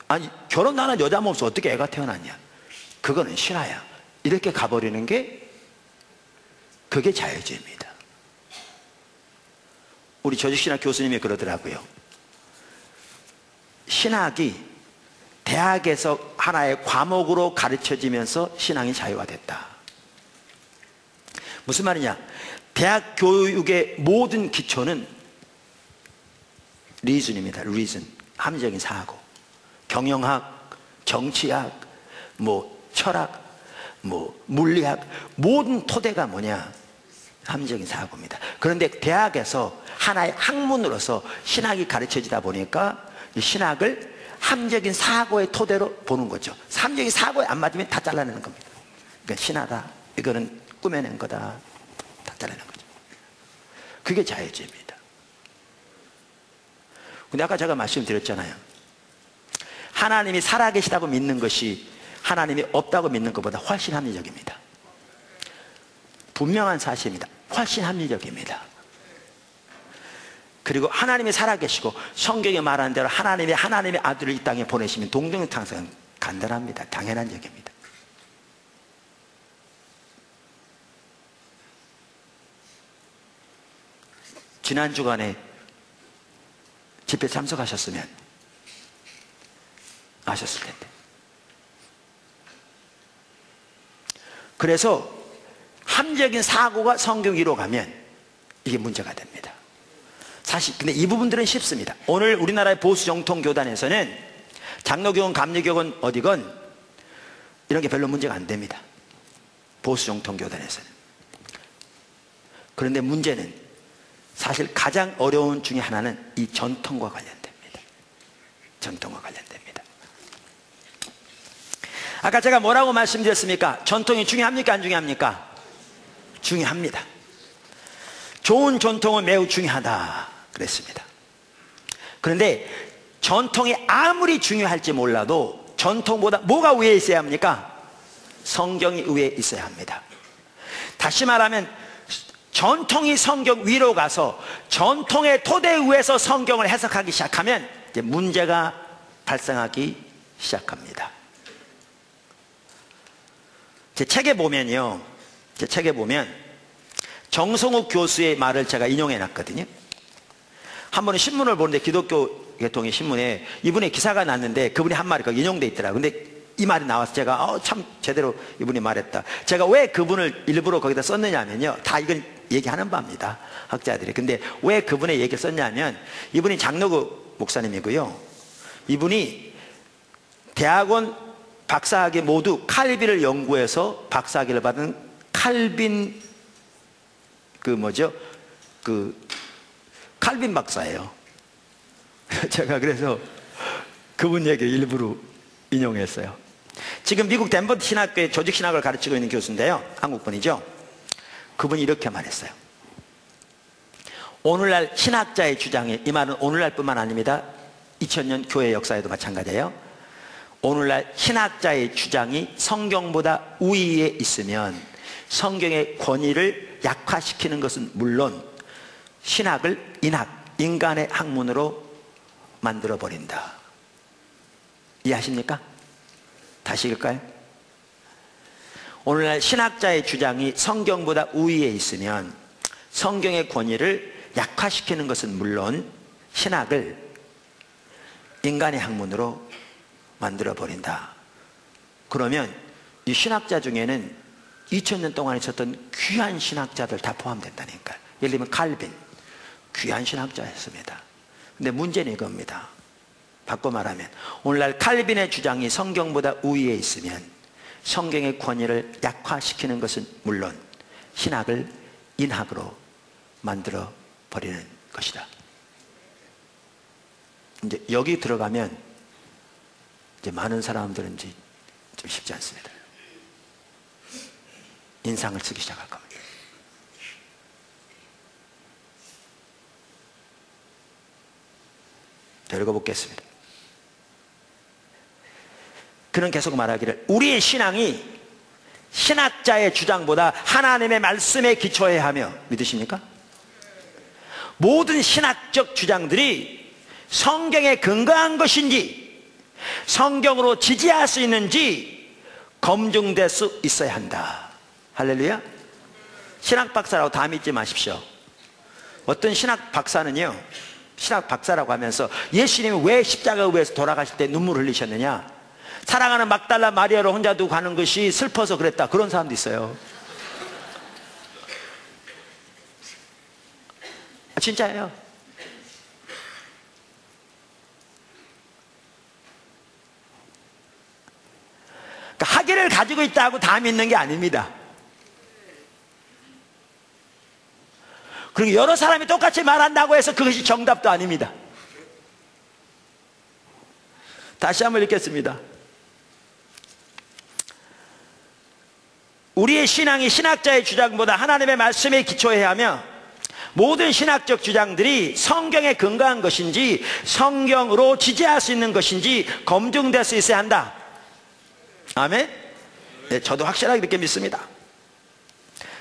아니, 결혼 안 한 여자 몸에서 어떻게 애가 태어났냐? 그거는 신화야. 이렇게 가버리는 게 그게 자유주의입니다. 우리 조직신학 교수님이 그러더라고요. 신학이 대학에서 하나의 과목으로 가르쳐지면서 신앙이 자유화됐다. 무슨 말이냐? 대학 교육의 모든 기초는 리즌입니다. 리즌, 합리적인 사고, 경영학, 정치학, 철학, 물리학, 모든 토대가 뭐냐? 합리적인 사고입니다. 그런데 대학에서 하나의 학문으로서 신학이 가르쳐지다 보니까 이 신학을 합리적인 사고의 토대로 보는 거죠. 합리적인 사고에 안 맞으면 다 잘라내는 겁니다. 그러니까 신하다, 이거는 꾸며낸 거다, 다 잘라내는 거죠. 그게 자유주의입니다. 근데 아까 제가 말씀드렸잖아요. 하나님이 살아계시다고 믿는 것이 하나님이 없다고 믿는 것보다 훨씬 합리적입니다. 분명한 사실입니다. 훨씬 합리적입니다. 그리고 하나님이 살아계시고 성경에 말하는 대로 하나님의 아들을 이 땅에 보내시면 동정탕성은 간단합니다. 당연한 얘기입니다. 지난 주간에 집회 참석하셨으면 아셨을 텐데. 그래서 합리적인 사고가 성경 위로 가면 이게 문제가 됩니다. 사실 근데 이 부분들은 쉽습니다. 오늘 우리나라의 보수 정통 교단에서는 장로교건 감리교건 어디건 이런 게 별로 문제가 안 됩니다. 보수 정통 교단에서는. 그런데 문제는 사실 가장 어려운 중에 하나는 이 전통과 관련됩니다. 전통과 관련됩니다. 아까 제가 뭐라고 말씀드렸습니까? 전통이 중요합니까? 안 중요합니까? 중요합니다. 좋은 전통은 매우 중요하다 그랬습니다. 그런데 전통이 아무리 중요할지 몰라도 전통보다 뭐가 위에 있어야 합니까? 성경이 위에 있어야 합니다. 다시 말하면 전통이 성경 위로 가서 전통의 토대 위에서 성경을 해석하기 시작하면 이제 문제가 발생하기 시작합니다. 제 책에 보면 정성욱 교수의 말을 제가 인용해 놨거든요. 한 번은 신문을 보는데 기독교 계통의 신문에 이분의 기사가 났는데 그분이 한 말이 인용돼 있더라고요. 근데 이 말이 나와서 제가 참 제대로 이분이 말했다. 제가 왜 그분을 일부러 거기다 썼느냐면요, 다 이건 얘기하는 바입니다, 학자들이. 근데 왜 그분의 얘기를 썼냐면 이분이 장로구 목사님이고요, 이분이 대학원 박사학위 모두 칼빈을 연구해서 박사학위를 받은 칼빈 칼빈 박사예요. 제가 그래서 그분 얘기를 일부러 인용했어요. 지금 미국 덴버 신학교의 조직신학을 가르치고 있는 교수인데요, 한국분이죠. 그분이 이렇게 말했어요. 오늘날 신학자의 주장이, 이 말은 오늘날 뿐만 아닙니다. 2000년 교회 역사에도 마찬가지예요. 오늘날 신학자의 주장이 성경보다 우위에 있으면 성경의 권위를 약화시키는 것은 물론 신학을 인간의 학문으로 만들어버린다. 이해하십니까? 다시 읽을까요? 오늘날 신학자의 주장이 성경보다 우위에 있으면 성경의 권위를 약화시키는 것은 물론 신학을 인간의 학문으로 만들어버린다. 그러면 이 신학자 중에는 2000년 동안 있었던 귀한 신학자들 다 포함된다니까요. 예를 들면 칼빈, 귀한 신학자였습니다. 근데 문제는 이겁니다. 바꿔 말하면 오늘날 칼빈의 주장이 성경보다 우위에 있으면 성경의 권위를 약화시키는 것은 물론 신학을 인학으로 만들어 버리는 것이다. 이제 여기 들어가면 이제 많은 사람들은 이제 좀 쉽지 않습니다. 인상을 쓰기 시작할 겁니다. 자, 읽어보겠습니다. 그는 계속 말하기를 우리의 신앙이 신학자의 주장보다 하나님의 말씀에 기초해야 하며, 믿으십니까? 모든 신학적 주장들이 성경에 근거한 것인지 성경으로 지지할 수 있는지 검증될 수 있어야 한다. 할렐루야. 신학 박사라고 다 믿지 마십시오. 어떤 신학 박사는요, 신학 박사라고 하면서 예수님이 왜 십자가 위에서 돌아가실 때 눈물 흘리셨느냐, 사랑하는 막달라 마리아를 혼자 두고 가는 것이 슬퍼서 그랬다, 그런 사람도 있어요. 진짜예요. 그러니까 학위를 가지고 있다고 다 믿는 게 아닙니다. 그리고 여러 사람이 똑같이 말한다고 해서 그것이 정답도 아닙니다. 다시 한번 읽겠습니다. 우리의 신앙이 신학자의 주장보다 하나님의 말씀에 기초해야 하며 모든 신학적 주장들이 성경에 근거한 것인지 성경으로 지지할 수 있는 것인지 검증될 수 있어야 한다. 아멘? 네, 저도 확실하게 그렇게 믿습니다.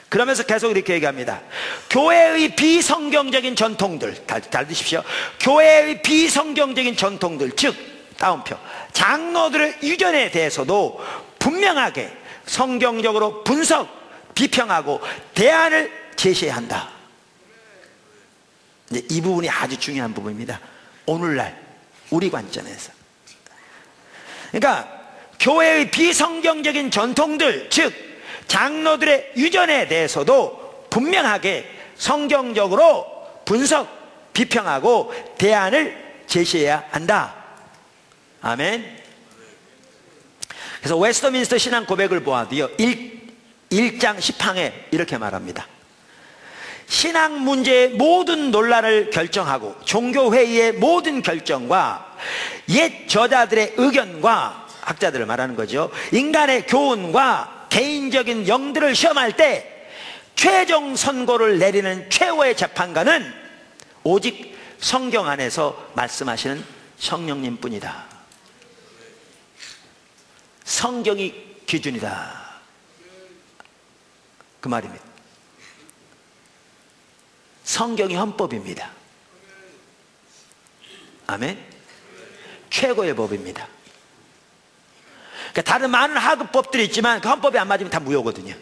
그러면서 계속 이렇게 얘기합니다. 교회의 비성경적인 전통들, 잘 드십시오. 교회의 비성경적인 전통들, 즉 다운표 장로들의 유전에 대해서도 분명하게 성경적으로 분석, 비평하고 대안을 제시해야 한다. 이제 이 부분이 아주 중요한 부분입니다. 오늘날 우리 관점에서. 그러니까 교회의 비성경적인 전통들, 즉 장로들의 유전에 대해서도 분명하게 성경적으로 분석, 비평하고 대안을 제시해야 한다. 아멘. 그래서 웨스터민스터 신앙 고백을 보아도요 1장 10항에 이렇게 말합니다. 신앙 문제의 모든 논란을 결정하고 종교회의의 모든 결정과 옛 저자들의 의견과, 학자들을 말하는 거죠, 인간의 교훈과 개인적인 영들을 시험할 때 최종 선고를 내리는 최후의 재판관은 오직 성경 안에서 말씀하시는 성령님 뿐이다. 성경이 기준이다, 그 말입니다. 성경이 헌법입니다. 아멘. 최고의 법입니다. 그러니까 다른 많은 하급법들이 있지만 그 헌법이 안 맞으면 다 무효거든요.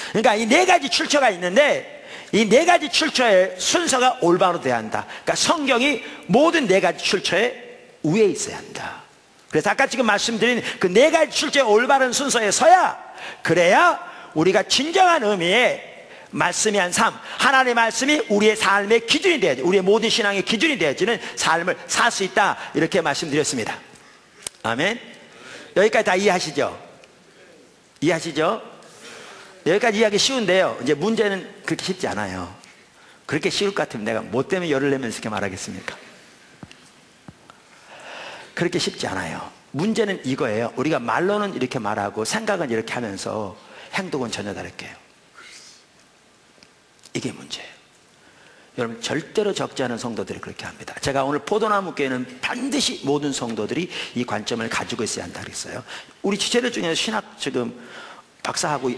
그러니까 이 네 가지 출처가 있는데 이 네 가지 출처의 순서가 올바로 돼야 한다. 그러니까 성경이 모든 네 가지 출처에 위에 있어야 한다. 그래서 아까 지금 말씀드린 그 네 가지 출처의 올바른 순서에 서야, 그래야 우리가 진정한 의미의 말씀이 한 삶, 하나님의 말씀이 우리의 삶의 기준이 되어야지, 우리의 모든 신앙의 기준이 되어지는 삶을 살 수 있다, 이렇게 말씀드렸습니다. 아멘. 여기까지 다 이해하시죠? 이해하시죠? 여기까지 이해하기 쉬운데요, 이제 문제는 그렇게 쉽지 않아요. 그렇게 쉬울 것 같으면 내가 뭐 때문에 열을 내면서 이렇게 말하겠습니까? 그렇게 쉽지 않아요. 문제는 이거예요. 우리가 말로는 이렇게 말하고 생각은 이렇게 하면서 행동은 전혀 다를게요. 이게 문제예요. 여러분, 절대로 적지 않은 성도들이 그렇게 합니다. 제가 오늘 포도나무 교회는 반드시 모든 성도들이 이 관점을 가지고 있어야 한다 그랬어요. 우리 지체들 중에서 신학 지금 박사하고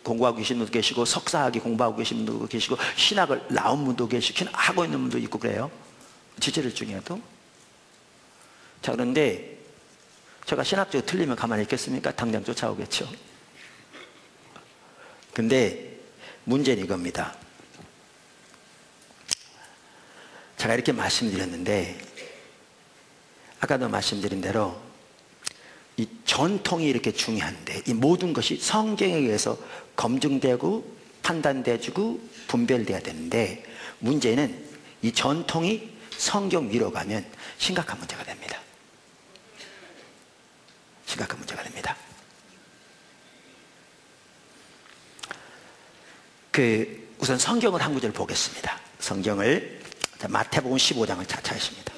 공부하고 계신 분도 계시고, 석사학위 공부하고 계신 분도 계시고, 신학을 나온 분도 계시고, 하고 있는 분도 있고 그래요. 지체들 중에도. 자, 그런데 제가 신학적으로 틀리면 가만히 있겠습니까? 당장 쫓아오겠죠. 근데 문제는 이겁니다. 제가 이렇게 말씀드렸는데, 아까도 말씀드린 대로 이 전통이 이렇게 중요한데, 이 모든 것이 성경에 의해서 검증되고 판단되고 분별돼야 되는데, 문제는 이 전통이 성경 위로 가면 심각한 문제가 됩니다. 심각한 문제가 됩니다. 우선 성경을 한 구절 보겠습니다. 성경을 마태복음 15장을 찾으십니다.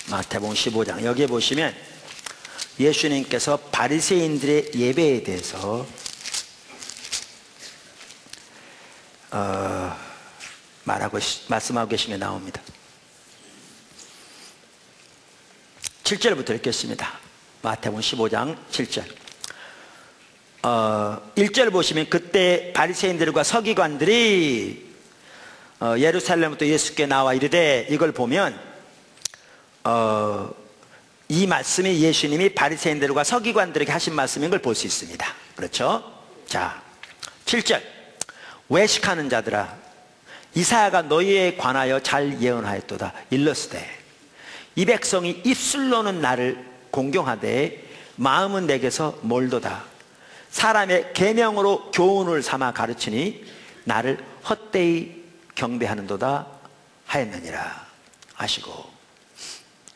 마태복음 15장, 여기에 보시면 예수님께서 바리새인들의 예배에 대해서 말씀하고 계신 게 나옵니다. 7절부터 읽겠습니다. 마태복음 15장 7절. 1절 보시면, 그때 바리새인들과 서기관들이 예루살렘부터 예수께 나와 이르되, 이걸 보면 이 말씀이 예수님이 바리새인들과 서기관들에게 하신 말씀인 걸 볼 수 있습니다. 그렇죠? 자, 7절. 외식하는 자들아, 이사야가 너희에 관하여 잘 예언하였도다. 일러스되 이 백성이 입술로는 나를 공경하되 마음은 내게서 멀도다. 사람의 계명으로 교훈을 삼아 가르치니 나를 헛되이 경배하는도다 하였느니라 하시고,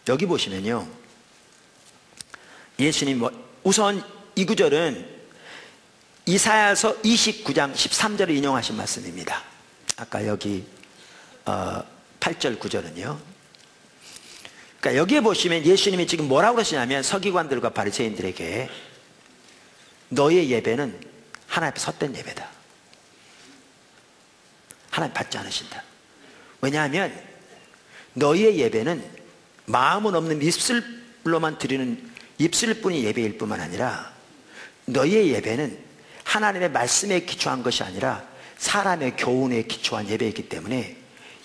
여기 보시면요, 예수님 우선 이 구절은 이사야서 29장 13절을 인용하신 말씀입니다. 아까 여기 8절 9절은요. 그러니까 여기에 보시면 예수님이 지금 뭐라고 그러시냐면 서기관들과 바리새인들에게 너의 예배는 하나님 앞에 헛된 예배다. 하나님 받지 않으신다. 왜냐하면 너의 예배는 마음은 없는 입술로만 드리는 입술뿐이 예배일 뿐만 아니라 너의 예배는 하나님의 말씀에 기초한 것이 아니라 사람의 교훈에 기초한 예배이기 때문에,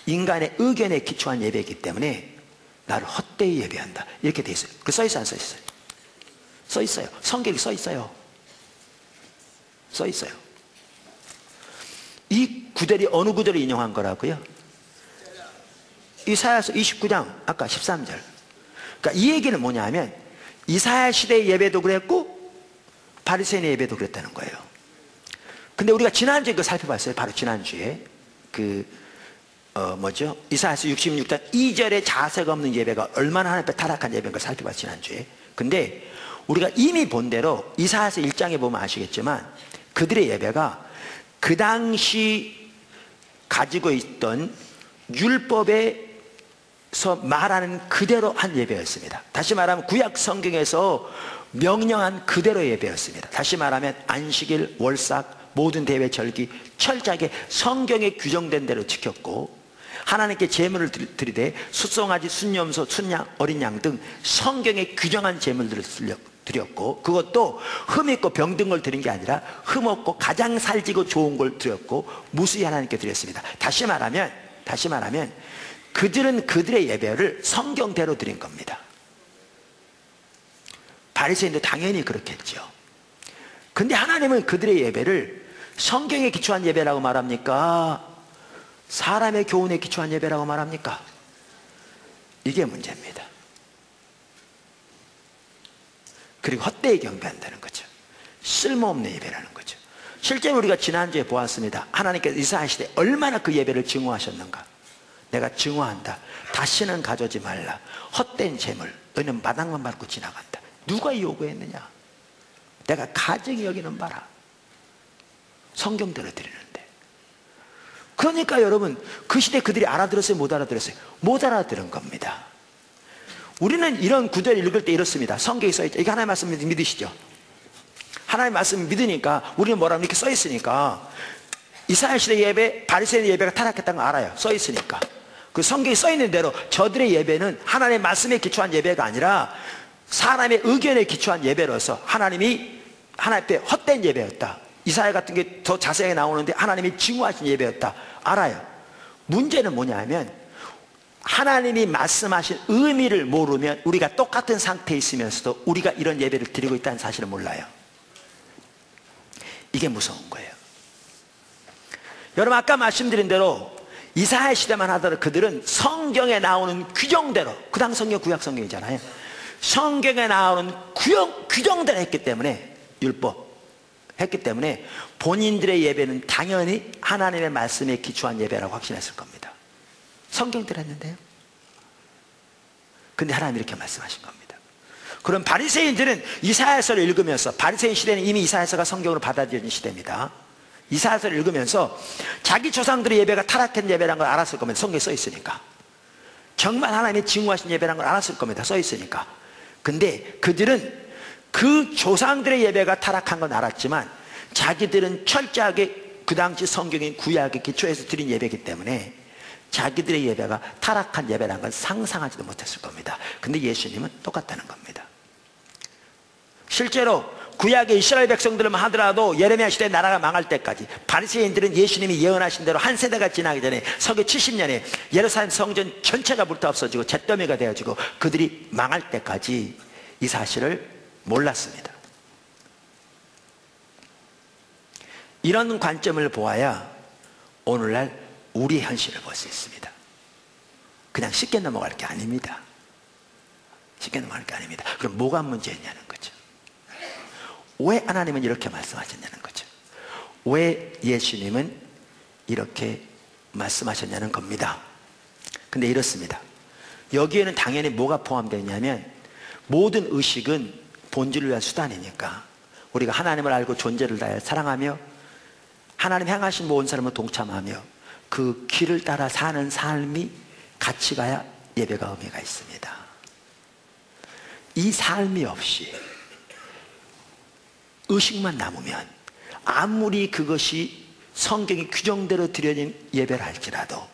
인간의 의견에 기초한 예배이기 때문에 나를 헛되이 예배한다. 이렇게 돼 있어요. 그 써 있어요, 안 써 있어요? 써 있어요. 성경에 써 있어요. 써 있어요. 이 구절이 어느 구절을 인용한 거라고요? 이사야서 29장 아까 13절. 그러니까 이 얘기는 뭐냐면 이사야 시대의 예배도 그랬고 바리새인의 예배도 그랬다는 거예요. 근데 우리가 지난주에 그거 살펴봤어요. 바로 지난주에 이사야서 66장 2절의 자세가 없는 예배가 얼마나 하나님 앞에 타락한 예배인 걸 살펴봤어요, 지난주에. 근데 우리가 이미 본 대로 이사야서 1장에 보면 아시겠지만 그들의 예배가 그 당시 가지고 있던 율법에서 말하는 그대로 한 예배였습니다. 다시 말하면 구약 성경에서 명령한 그대로 예배였습니다. 다시 말하면 안식일, 월삭, 모든 대회 절기 철저하게 성경에 규정된 대로 지켰고, 하나님께 제물을 드리되 숫송아지, 순염소, 순양, 어린 양 등 성경에 규정한 제물들을 드렸고, 그것도 흠있고 병든 걸 드린 게 아니라 흠없고 가장 살지고 좋은 걸 드렸고 무수히 하나님께 드렸습니다. 다시 말하면 그들은 그들의 예배를 성경대로 드린 겁니다. 바리새인도 당연히 그렇겠죠. 근데 하나님은 그들의 예배를 성경에 기초한 예배라고 말합니까? 사람의 교훈에 기초한 예배라고 말합니까? 이게 문제입니다. 그리고 헛되이 경배한다는 거죠. 쓸모없는 예배라는 거죠. 실제로 우리가 지난주에 보았습니다. 하나님께서 이스라엘 시대에 얼마나 그 예배를 증오하셨는가. 내가 증오한다. 다시는 가져오지 말라. 헛된 재물, 너는 마당만 밟고 지나간다. 누가 요구했느냐? 내가 가증히 여기는 바라. 성경대로 드리는데. 그러니까 여러분, 그 시대 그들이 알아들었어요, 못 알아들었어요? 못 알아들은 겁니다. 우리는 이런 구절 읽을 때 이렇습니다. 성경에 써있죠. 이게 하나님의 말씀 믿으시죠? 하나님의 말씀 믿으니까 우리는 뭐라고 이렇게 써있으니까 이스라엘 시대 예배, 바리새인 예배가 타락했다는 걸 알아요. 써있으니까. 그 성경에 써있는 대로 저들의 예배는 하나님의 말씀에 기초한 예배가 아니라 사람의 의견에 기초한 예배로서 하나님 앞에 헛된 예배였다. 이사야 같은 게 더 자세하게 나오는데 하나님이 증오하신 예배였다. 알아요. 문제는 뭐냐면 하나님이 말씀하신 의미를 모르면 우리가 똑같은 상태에 있으면서도 우리가 이런 예배를 드리고 있다는 사실을 몰라요. 이게 무서운 거예요. 여러분, 아까 말씀드린 대로 이사야 시대만 하더라도 그들은 성경에 나오는 규정대로, 그 당 성경 구약 성경이잖아요. 성경에 나오는 규정대로 했기 때문에, 율법 했기 때문에 본인들의 예배는 당연히 하나님의 말씀에 기초한 예배라고 확신했을 겁니다. 성경대로 했는데요. 근데 하나님이 이렇게 말씀하신 겁니다. 그럼 바리새인들은 이사야서를 읽으면서, 바리새인 시대는 이미 이사야서가 성경으로 받아들여진 시대입니다. 이사야서를 읽으면서 자기 조상들의 예배가 타락한 예배라는 걸 알았을 겁니다. 성경에 써 있으니까. 정말 하나님이 증오하신 예배라는 걸 알았을 겁니다. 써 있으니까. 근데 그들은 그 조상들의 예배가 타락한 건 알았지만 자기들은 철저하게 그 당시 성경인 구약의 기초에서 드린 예배이기 때문에 자기들의 예배가 타락한 예배라는 건 상상하지도 못했을 겁니다. 근데 예수님은 똑같다는 겁니다. 실제로 구약의 이스라엘 백성들만 하더라도 예레미야 시대 나라가 망할 때까지 바리새인들은 예수님이 예언하신 대로 한 세대가 지나기 전에 서기 70년에 예루살렘 성전 전체가 불타 없어지고 잿더미가 되어지고 그들이 망할 때까지 이 사실을 몰랐습니다. 이런 관점을 보아야 오늘날 우리의 현실을 볼 수 있습니다. 그냥 쉽게 넘어갈 게 아닙니다. 쉽게 넘어갈 게 아닙니다. 그럼 뭐가 문제였냐는 거죠. 왜 하나님은 이렇게 말씀하셨냐는 거죠. 왜 예수님은 이렇게 말씀하셨냐는 겁니다. 근데 이렇습니다. 여기에는 당연히 뭐가 포함되어 있냐면 모든 의식은 본질을 위한 수단이니까 우리가 하나님을 알고 존재를 다해 사랑하며 하나님 향하신 모든 사람을 동참하며 그 길을 따라 사는 삶이 같이 가야 예배가 의미가 있습니다. 이 삶이 없이 의식만 남으면 아무리 그것이 성경의 규정대로 드려진 예배를 할지라도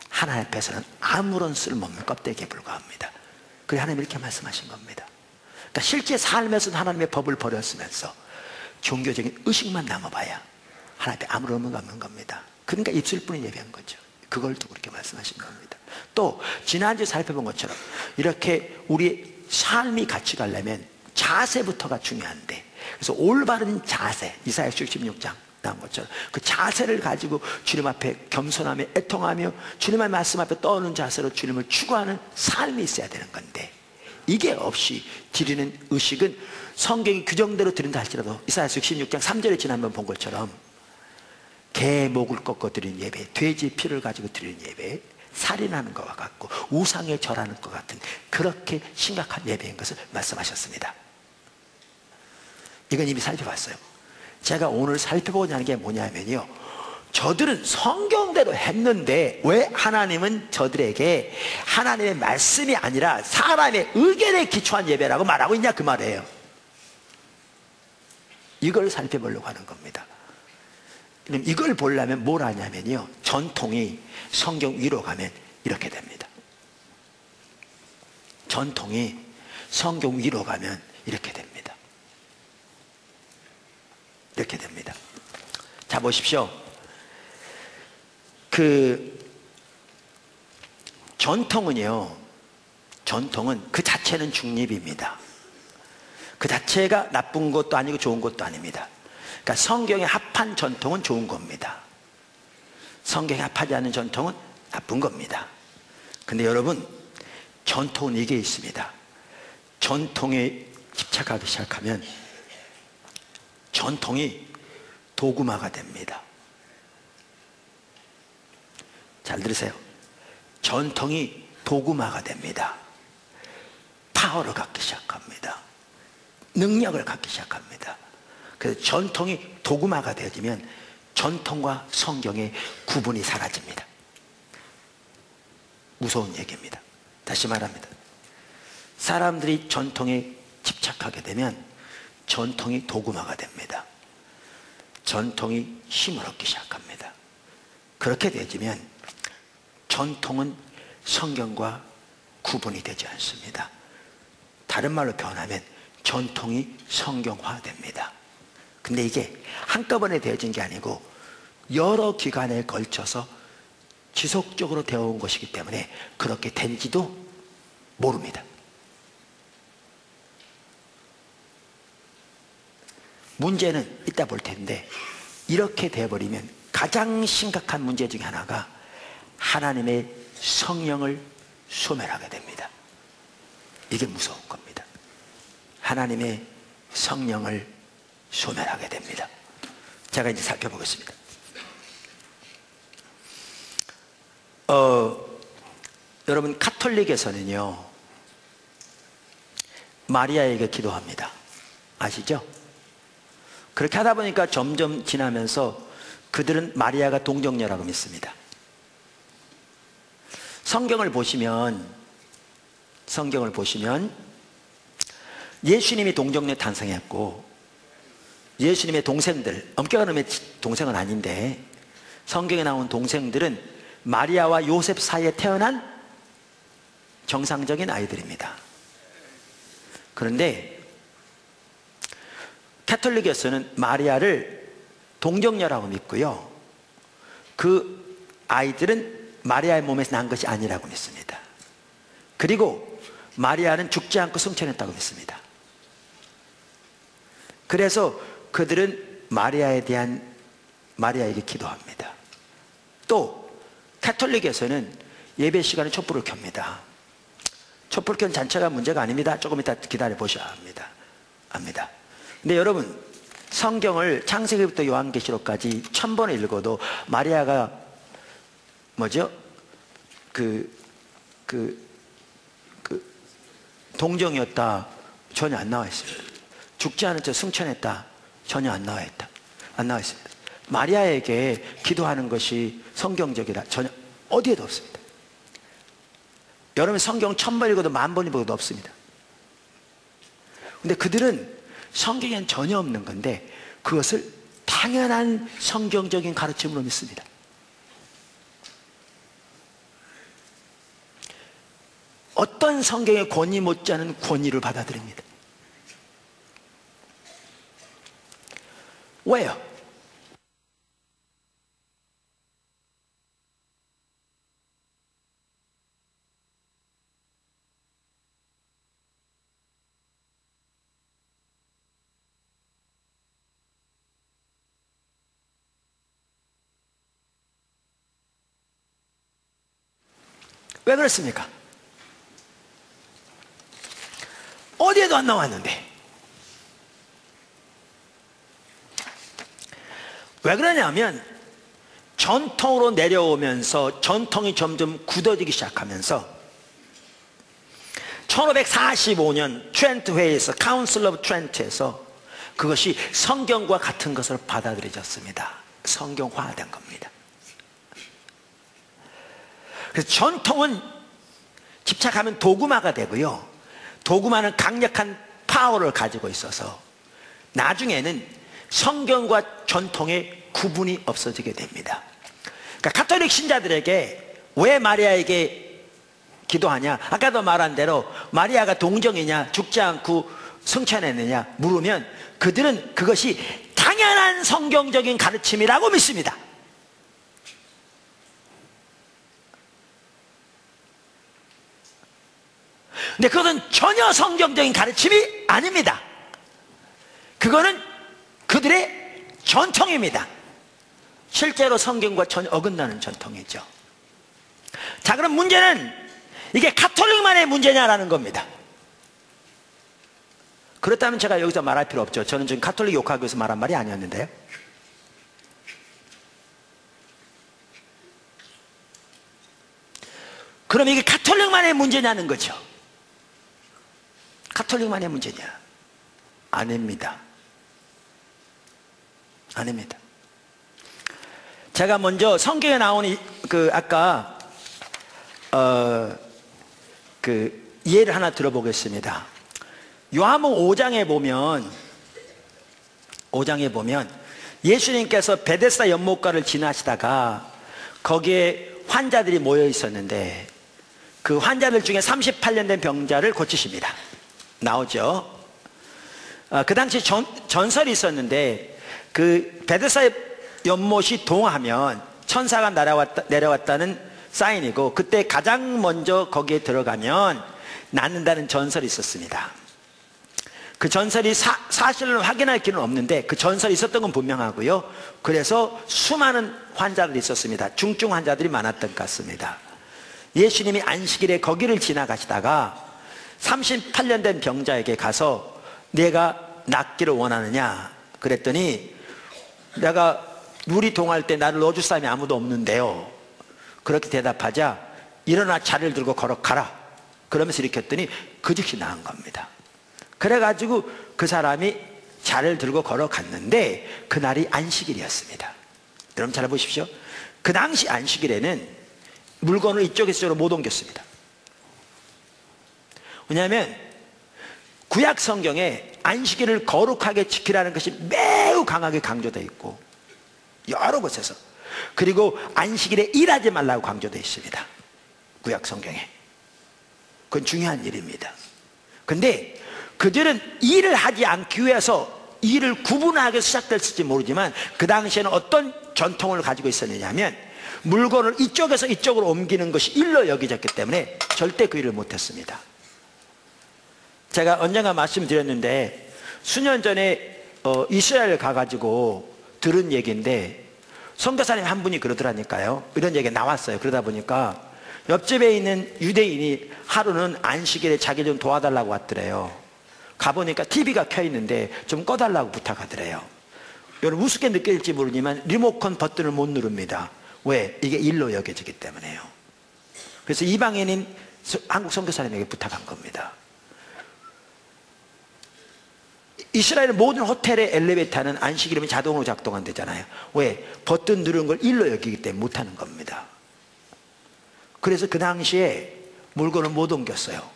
하나님 앞에서는 아무런 쓸모없는 껍데기에 불과합니다. 그래서 하나님 이렇게 말씀하신 겁니다. 그러니까 실제 삶에서는 하나님의 법을 버렸으면서 종교적인 의식만 남아봐야 하나님 앞에 아무런 의미가 없는 겁니다. 그러니까 입술뿐인 예배한 거죠. 그걸 두고 그렇게 말씀하신 겁니다. 또 지난주에 살펴본 것처럼 이렇게 우리 삶이 같이 가려면 자세부터가 중요한데, 그래서 올바른 자세, 이사야 66장 나온 것처럼 그 자세를 가지고 주님 앞에 겸손하며 애통하며 주님의 말씀 앞에 떠오르는 자세로 주님을 추구하는 삶이 있어야 되는 건데, 이게 없이 드리는 의식은 성경이 규정대로 드린다 할지라도 이사야 66장 3절에 지난번 본 것처럼 개 목을 꺾어 드리는 예배, 돼지 피를 가지고 드리는 예배, 살인하는 것과 같고 우상에 절하는 것 같은 그렇게 심각한 예배인 것을 말씀하셨습니다. 이건 이미 살펴봤어요. 제가 오늘 살펴보고자 하는 게 뭐냐면요, 저들은 성경대로 했는데 왜 하나님은 저들에게 하나님의 말씀이 아니라 사람의 의견에 기초한 예배라고 말하고 있냐, 그 말이에요. 이걸 살펴보려고 하는 겁니다. 그럼 이걸 보려면 뭘 하냐면요, 전통이 성경 위로 가면 이렇게 됩니다. 전통이 성경 위로 가면 이렇게 됩니다. 이렇게 됩니다. 자, 보십시오. 전통은요, 전통은 그 자체는 중립입니다. 그 자체가 나쁜 것도 아니고 좋은 것도 아닙니다. 그러니까 성경에 합한 전통은 좋은 겁니다. 성경에 합하지 않는 전통은 나쁜 겁니다. 근데 여러분, 전통은 이게 있습니다. 전통에 집착하기 시작하면 전통이 도구마가 됩니다. 잘 들으세요. 전통이 도구마가 됩니다. 파워를 갖기 시작합니다. 능력을 갖기 시작합니다. 그래서 전통이 도구마가 되어지면 전통과 성경의 구분이 사라집니다. 무서운 얘기입니다. 다시 말합니다. 사람들이 전통에 집착하게 되면 전통이 도구마가 됩니다. 전통이 힘을 얻기 시작합니다. 그렇게 되어지면 전통은 성경과 구분이 되지 않습니다. 다른 말로 표현하면 전통이 성경화됩니다. 근데 이게 한꺼번에 되어진 게 아니고 여러 기간에 걸쳐서 지속적으로 되어 온 것이기 때문에 그렇게 된지도 모릅니다. 문제는 이따 볼 텐데, 이렇게 되어버리면 가장 심각한 문제 중에 하나가 하나님의 성령을 소멸하게 됩니다. 이게 무서운 겁니다. 하나님의 성령을 소멸하게 됩니다. 제가 이제 살펴보겠습니다. 여러분, 가톨릭에서는요, 마리아에게 기도합니다. 아시죠? 그렇게 하다 보니까 점점 지나면서 그들은 마리아가 동정녀라고 믿습니다. 성경을 보시면 예수님이 동정녀 탄생했고, 예수님의 동생들, 엄격한 의미의 동생은 아닌데 성경에 나온 동생들은 마리아와 요셉 사이에 태어난 정상적인 아이들입니다. 그런데 가톨릭에서는 마리아를 동정녀라고 믿고요, 그 아이들은 마리아의 몸에서 난 것이 아니라고 믿습니다. 그리고 마리아는 죽지 않고 승천했다고 믿습니다. 그래서 그들은 마리아에게 기도합니다. 또 가톨릭에서는 예배 시간에 촛불을 켭니다. 촛불 켠 잔치가 문제가 아닙니다. 조금 이따 기다려 보셔야 합니다. 근데 여러분, 성경을 창세기부터 요한계시록까지 1000번을 읽어도 마리아가 동정이었다, 전혀 안 나와 있습니다. 죽지 않은 채 승천했다. 전혀 안 나와 있다. 안 나와 있습니다. 마리아에게 기도하는 것이 성경적이다. 전혀 어디에도 없습니다. 여러분 성경 1000번 읽어도 10,000번 읽어도 없습니다. 근데 그들은 성경에는 전혀 없는 건데 그것을 당연한 성경적인 가르침으로 믿습니다. 어떤 성경의 권위 못지않은 권위를 받아들입니다. 왜요? 왜 그렇습니까? 어디에도 안 나왔는데. 왜 그러냐면 전통으로 내려오면서 전통이 점점 굳어지기 시작하면서 1545년 트렌트 회의에서 카운슬 오브 트렌트에서 그것이 성경과 같은 것을 받아들여졌습니다. 성경화된 겁니다. 그래서 전통은 집착하면 도구마가 되고요, 도구마는 강력한 파워를 가지고 있어서 나중에는 성경과 전통의 구분이 없어지게 됩니다. 그러니까 가톨릭 신자들에게 왜 마리아에게 기도하냐, 아까도 말한 대로 마리아가 동정이냐 죽지 않고 승천했느냐 물으면 그들은 그것이 당연한 성경적인 가르침이라고 믿습니다. 근데 그것은 전혀 성경적인 가르침이 아닙니다. 그거는 그들의 전통입니다. 실제로 성경과 전혀 어긋나는 전통이죠. 자, 그럼 문제는 이게 가톨릭만의 문제냐라는 겁니다. 그렇다면 제가 여기서 말할 필요 없죠. 저는 지금 가톨릭 욕하기 위해서 말한 말이 아니었는데요. 그럼 이게 가톨릭만의 문제냐는 거죠. 가톨릭만의 문제냐? 아닙니다. 아닙니다. 제가 먼저 성경에 나오는 아까 예를 하나 들어보겠습니다. 요한복음 5장에 보면 예수님께서 베데스다 연못가를 지나시다가 거기에 환자들이 모여 있었는데 그 환자들 중에 38년 된 병자를 고치십니다. 나오죠. 그 당시 전설이 있었는데 그 베데스다 연못이 동하면 천사가 내려왔다는 사인이고 그때 가장 먼저 거기에 들어가면 낫는다는 전설이 있었습니다. 그 전설이 사실을 확인할 길은 없는데 그 전설이 있었던 건 분명하고요. 그래서 수많은 환자들이 있었습니다. 중증 환자들이 많았던 것 같습니다. 예수님이 안식일에 거기를 지나가시다가 38년 된 병자에게 가서 내가 낫기를 원하느냐 그랬더니 내가 물이 동할 때 나를 넣어줄 사람이 아무도 없는데요. 그렇게 대답하자 일어나 자리를 들고 걸어가라 그러면서 일으켰더니 그 즉시 나은 겁니다. 그래가지고 그 사람이 자리를 들고 걸어갔는데 그날이 안식일이었습니다. 여러분 잘 보십시오. 그 당시 안식일에는 물건을 이쪽에서 저쪽으로 못 옮겼습니다. 왜냐하면 구약 성경에 안식일을 거룩하게 지키라는 것이 매우 강하게 강조되어 있고 여러 곳에서, 그리고 안식일에 일하지 말라고 강조되어 있습니다. 구약 성경에. 그건 중요한 일입니다. 근데 그들은 일을 하지 않기 위해서 일을 구분하게 시작됐을지 모르지만 그 당시에는 어떤 전통을 가지고 있었느냐 하면 물건을 이쪽에서 이쪽으로 옮기는 것이 일로 여겨졌기 때문에 절대 그 일을 못했습니다. 제가 언젠가 말씀드렸는데 수년 전에 이스라엘 가가지고 들은 얘기인데 선교사님 한 분이 그러더라니까요. 이런 얘기가 나왔어요. 그러다 보니까 옆집에 있는 유대인이 하루는 안식일에 자기 좀 도와달라고 왔더래요. 가보니까 TV가 켜있는데 좀 꺼달라고 부탁하더래요. 여러분 우습게 느낄지 모르지만 리모컨 버튼을 못 누릅니다. 왜? 이게 일로 여겨지기 때문에요. 그래서 이방인인 한국 선교사님에게 부탁한 겁니다. 이스라엘 모든 호텔의 엘리베이터는 안식일이면 자동으로 작동한대잖아요. 왜? 버튼 누르는 걸 일로 여기기 때문에 못하는 겁니다. 그래서 그 당시에 물건을 못 옮겼어요.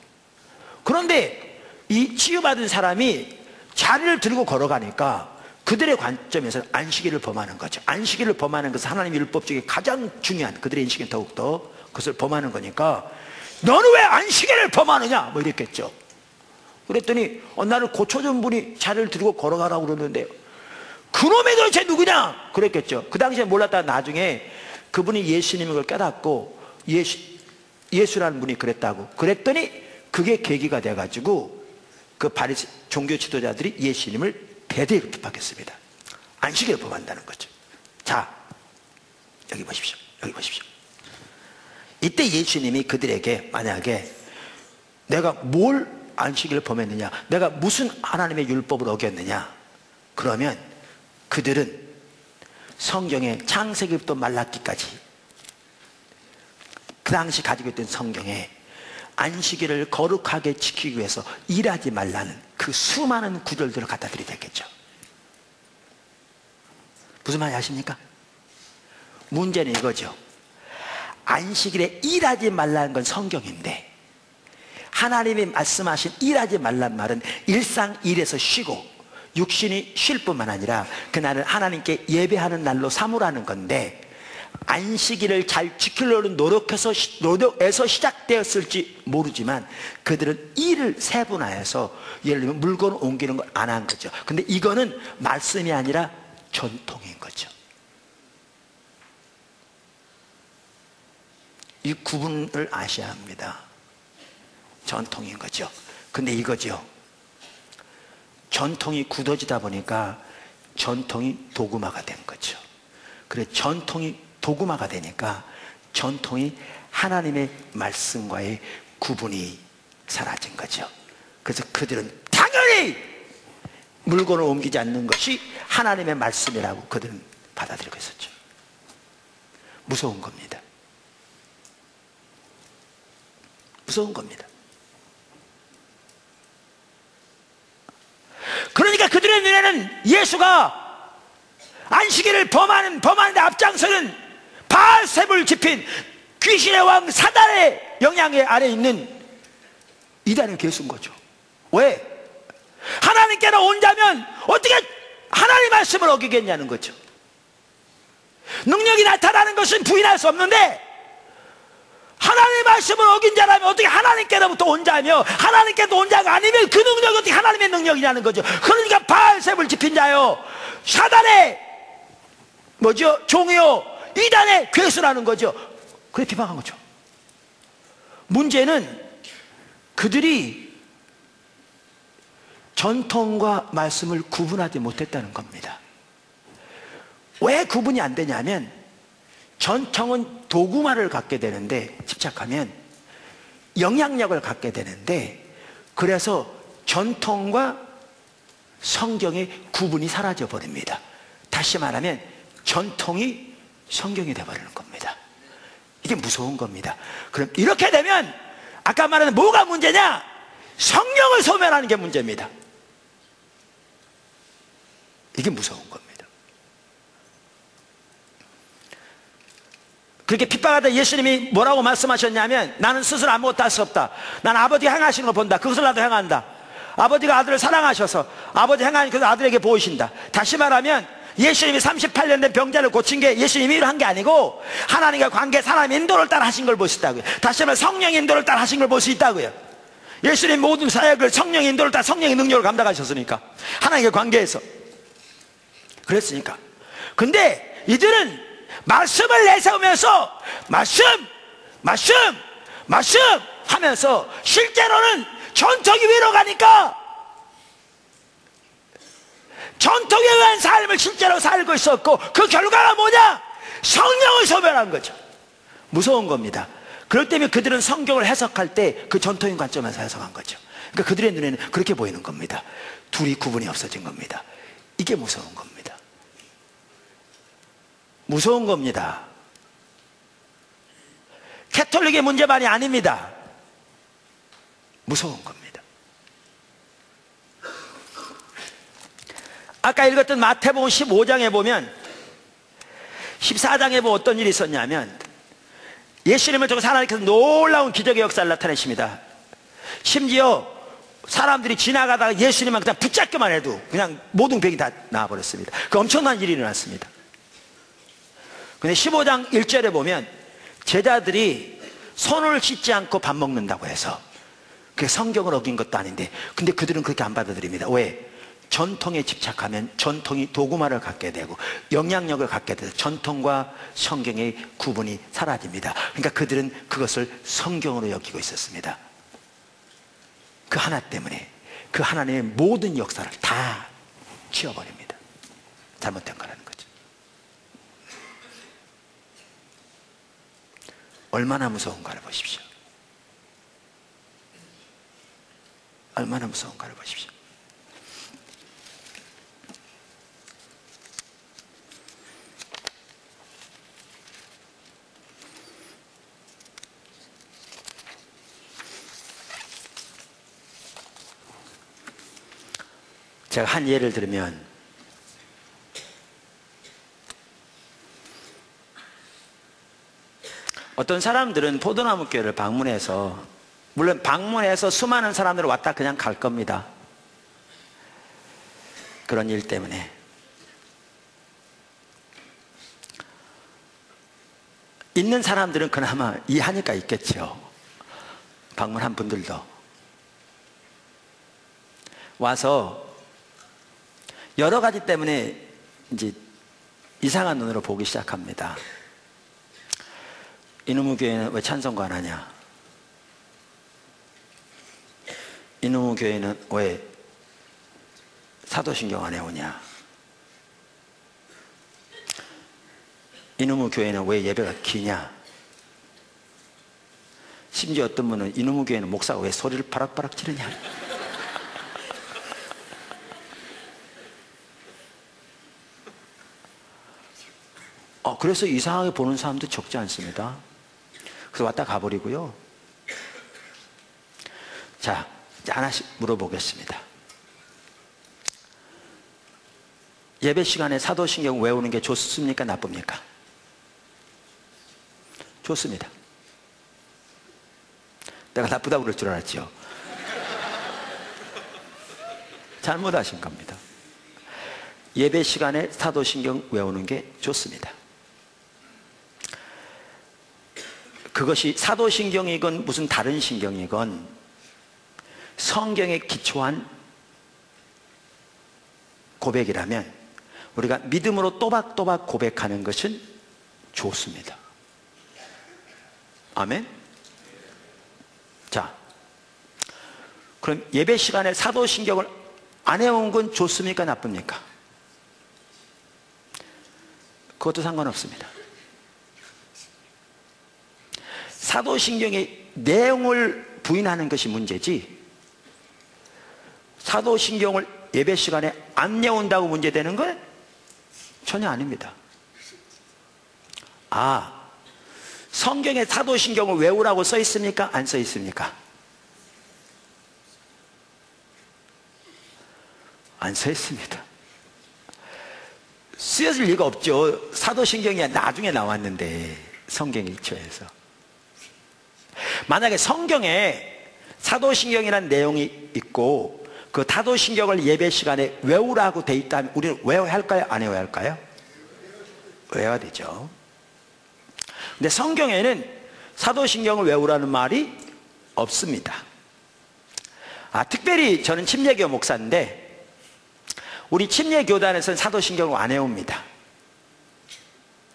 그런데 이 치유받은 사람이 자리를 들고 걸어가니까 그들의 관점에서 안식일을 범하는 거죠. 안식일을 범하는 것은 하나님 율법 중에 가장 중요한, 그들의 인식은 더욱더 그것을 범하는 거니까 너는 왜 안식일을 범하느냐 뭐 이랬겠죠. 그랬더니 나를 고쳐준 분이 자리를 들고 걸어가라고 그러는데 그놈이 도대체 누구냐 그랬겠죠. 그 당시에 몰랐다가 나중에 그분이 예수님인 걸 깨닫고 예수라는 분이 그랬더니 그게 계기가 돼가지고 그 바리새 종교 지도자들이 예수님을 대대로 핍박했습니다. 안식일을 범한다는 거죠. 자, 여기 보십시오. 이때 예수님이 그들에게 만약에 내가 뭘 안식일을 범했느냐, 내가 무슨 하나님의 율법을 어겼느냐, 그러면 그들은 성경에 창세기부터 말라기까지 그 당시 가지고 있던 성경에 안식일을 거룩하게 지키기 위해서 일하지 말라는 그 수많은 구절들을 갖다 드리겠죠. 무슨 말인지 아십니까? 문제는 이거죠. 안식일에 일하지 말라는 건 성경인데 하나님이 말씀하신 일하지 말란 말은 일상 일에서 쉬고 육신이 쉴 뿐만 아니라 그날을 하나님께 예배하는 날로 삼으라는 건데, 안식일을 잘 지키려는 노력에서 시작되었을지 모르지만 그들은 일을 세분화해서 예를 들면 물건을 옮기는 걸 안 한 거죠. 근데 이거는 말씀이 아니라 전통인 거죠. 이 구분을 아셔야 합니다. 전통인 거죠. 근데 이거죠, 전통이 굳어지다 보니까 전통이 도구마가 된 거죠. 그래, 전통이 도구마가 되니까 전통이 하나님의 말씀과의 구분이 사라진 거죠. 그래서 그들은 당연히 물건을 옮기지 않는 것이 하나님의 말씀이라고 그들은 받아들이고 있었죠. 무서운 겁니다. 무서운 겁니다. 그러니까 그들의 눈에는 예수가 안식일을 범하는데 앞장서는 바알세불 집힌 귀신의 왕 사단의 영향 아래 있는 이단의 괴수인 거죠. 왜? 하나님께로 온 자면 어떻게 하나님 말씀을 어기겠냐는 거죠. 능력이 나타나는 것은 부인할 수 없는데 하나님의 말씀을 어긴 자라면 어떻게 하나님께로부터 온 자며 하나님께도 온 자가 아니면 그 능력이 어떻게 하나님의 능력이냐는 거죠. 그러니까 바알세불 집힌 자요, 사단의 종이요, 이단의 괴수라는 거죠. 그래 비방한 거죠. 문제는 그들이 전통과 말씀을 구분하지 못했다는 겁니다. 왜 구분이 안 되냐면 전통은 도구마를 갖게 되는데, 집착하면 영향력을 갖게 되는데, 그래서 전통과 성경의 구분이 사라져 버립니다. 다시 말하면 전통이 성경이 되어버리는 겁니다. 이게 무서운 겁니다. 그럼 이렇게 되면 아까 말하는 뭐가 문제냐? 성령을 소멸하는 게 문제입니다. 이게 무서운 겁니다. 그렇게 핍박하다 예수님이 뭐라고 말씀하셨냐면, 나는 스스로 아무것도 할 수 없다. 나는 아버지가 행하시는 걸 본다. 그것을 나도 행한다. 아버지가 아들을 사랑하셔서 아버지 행하는 그 아들에게 보이신다. 다시 말하면 예수님이 38년 된 병자를 고친 게 예수님이 일을 한 게 아니고 하나님과 관계, 사람의 인도를 따라 하신 걸 볼 수 있다고요. 다시 말하면 성령의 인도를 따라 하신 걸 볼 수 있다고요. 예수님 모든 사역을 성령의 인도를 따라 성령의 능력을 감당하셨으니까, 하나님과 관계에서 그랬으니까. 근데 이들은 말씀을 내세우면서 말씀 하면서 실제로는 전통이 위로 가니까 전통에 의한 삶을 실제로 살고 있었고, 그 결과가 뭐냐? 성령을 소멸한 거죠. 무서운 겁니다. 그럴 때면 그들은 성경을 해석할 때 그 전통인 관점에서 해석한 거죠. 그러니까 그들의 눈에는 그렇게 보이는 겁니다. 둘이 구분이 없어진 겁니다. 이게 무서운 겁니다. 무서운 겁니다. 캐톨릭의 문제만이 아닙니다. 무서운 겁니다. 아까 읽었던 마태복음 15장에 보면 14장에 보면 어떤 일이 있었냐면 예수님을 통해서 하나님께서 놀라운 기적의 역사를 나타내십니다. 심지어 사람들이 지나가다가 예수님만 그냥 붙잡기만 해도 그냥 모든 병이 다 나와버렸습니다. 그 엄청난 일이 일어났습니다. 근데 15장 1절에 보면 제자들이 손을 씻지 않고 밥 먹는다고 해서 그게 성경을 어긴 것도 아닌데 근데 그들은 그렇게 안 받아들입니다. 왜? 전통에 집착하면 전통이 도구마를 갖게 되고 영향력을 갖게 돼서 전통과 성경의 구분이 사라집니다. 그러니까 그들은 그것을 성경으로 여기고 있었습니다. 그 하나 때문에 그 하나님의 모든 역사를 다 치워버립니다. 잘못된 거라는 거죠. 얼마나 무서운가를 보십시오. 얼마나 무서운가를 보십시오. 제가 한 예를 들면 어떤 사람들은 포도나무 교회를 방문해서 물론 방문해서 수많은 사람들이 왔다 그냥 갈 겁니다. 그런 일 때문에 있는 사람들은 그나마 이해하니까 있겠죠. 방문한 분들도 와서 여러 가지 때문에 이제 이상한 눈으로 보기 시작합니다. 이놈의 교회는 왜 찬송가 안 하냐? 이놈의 교회는 왜 사도신경 안 해오냐? 이놈의 교회는 왜 예배가 기냐? 심지어 어떤 분은 이놈의 교회는 목사가 왜 소리를 바락바락 지르냐? 그래서 이상하게 보는 사람도 적지 않습니다. 그래서 왔다 가버리고요. 자, 이제 하나씩 물어보겠습니다. 예배 시간에 사도신경 외우는 게 좋습니까? 나쁩니까? 좋습니다. 내가 나쁘다고 그럴 줄 알았죠. 잘못하신 겁니다. 예배 시간에 사도신경 외우는 게 좋습니다. 그것이 사도신경이건 무슨 다른 신경이건 성경에 기초한 고백이라면 우리가 믿음으로 또박또박 고백하는 것은 좋습니다. 아멘? 자, 그럼 예배 시간에 사도신경을 안 해온 건 좋습니까? 나쁩니까? 그것도 상관없습니다. 사도신경의 내용을 부인하는 것이 문제지 사도신경을 예배 시간에 안 외운다고 문제되는 건 전혀 아닙니다. 성경에 사도신경을 외우라고 써 있습니까? 안 써 있습니까? 안 써 있습니다. 쓰여질 리가 없죠. 사도신경이 나중에 나왔는데 성경에 기초해서. 만약에 성경에 사도신경이라는 내용이 있고 그 사도신경을 예배 시간에 외우라고 돼 있다면 우리는 외워야 할까요? 안 외워야 할까요? 외워야 되죠. 근데 성경에는 사도신경을 외우라는 말이 없습니다. 특별히 저는 침례교 목사인데 우리 침례교단에서는 사도신경을 안 외웁니다.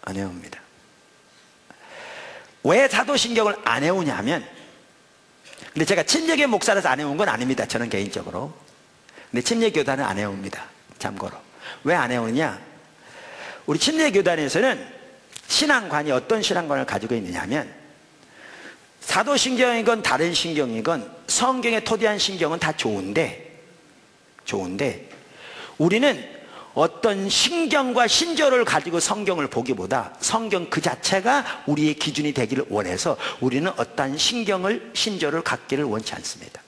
안 외웁니다. 왜 사도신경을 안 외우냐면 근데 제가 침례교 목사라서 안 외운 건 아닙니다. 저는 개인적으로. 근데 침례교단은 안 외웁니다. 참고로. 왜 안 외우느냐? 우리 침례교단에서는 신앙관이 어떤 신앙관을 가지고 있느냐 하면 사도신경이건 다른 신경이건 성경에 토대한 신경은 다 좋은데 우리는 어떤 신경과 신조를 가지고 성경을 보기보다 성경 그 자체가 우리의 기준이 되기를 원해서 우리는 어떠한 신경을 신조를 갖기를 원치 않습니다.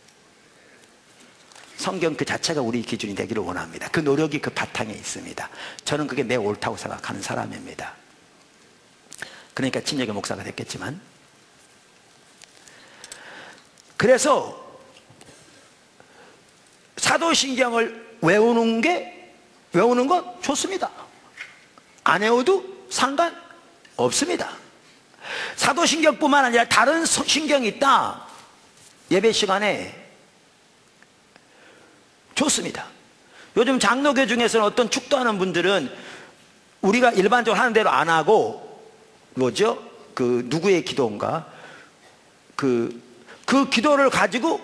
성경 그 자체가 우리 기준이 되기를 원합니다. 그 노력이 그 바탕에 있습니다. 저는 그게 매우 옳다고 생각하는 사람입니다. 그러니까 친정의 목사가 됐겠지만, 그래서 사도신경을 외우는 건 좋습니다. 안 외워도 상관없습니다. 사도신경뿐만 아니라 다른 신경이 있다, 예배 시간에 좋습니다. 요즘 장로교 중에서는 어떤 축도하는 분들은 우리가 일반적으로 하는 대로 안 하고, 뭐죠? 그 누구의 기도인가? 그 기도를 가지고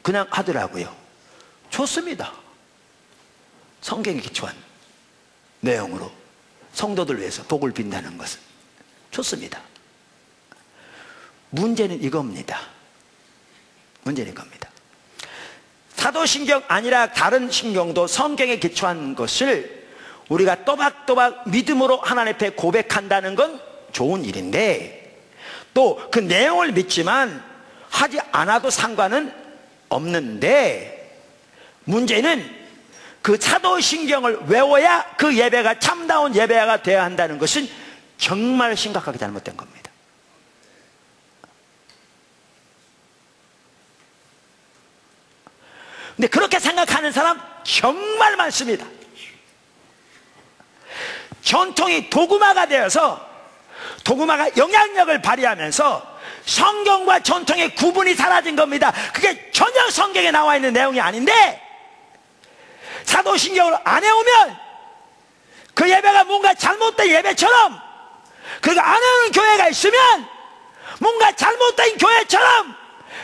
그냥 하더라고요. 좋습니다. 성경에 기초한 내용으로 성도들 위해서 복을 빈다는 것은 좋습니다. 문제는 이겁니다. 문제는 이겁니다. 사도신경 아니라 다른 신경도 성경에 기초한 것을 우리가 또박또박 믿음으로 하나님 앞에 고백한다는 건 좋은 일인데, 또 그 내용을 믿지만 하지 않아도 상관은 없는데, 문제는 그 사도신경을 외워야 그 예배가 참다운 예배가 되어야 한다는 것은 정말 심각하게 잘못된 겁니다. 근데 그렇게 생각하는 사람 정말 많습니다. 전통이 도구마가 되어서 도구마가 영향력을 발휘하면서 성경과 전통의 구분이 사라진 겁니다. 그게 전혀 성경에 나와 있는 내용이 아닌데, 사도신경을 안 해오면 그 예배가 뭔가 잘못된 예배처럼, 그리고 안 해오는 교회가 있으면 뭔가 잘못된 교회처럼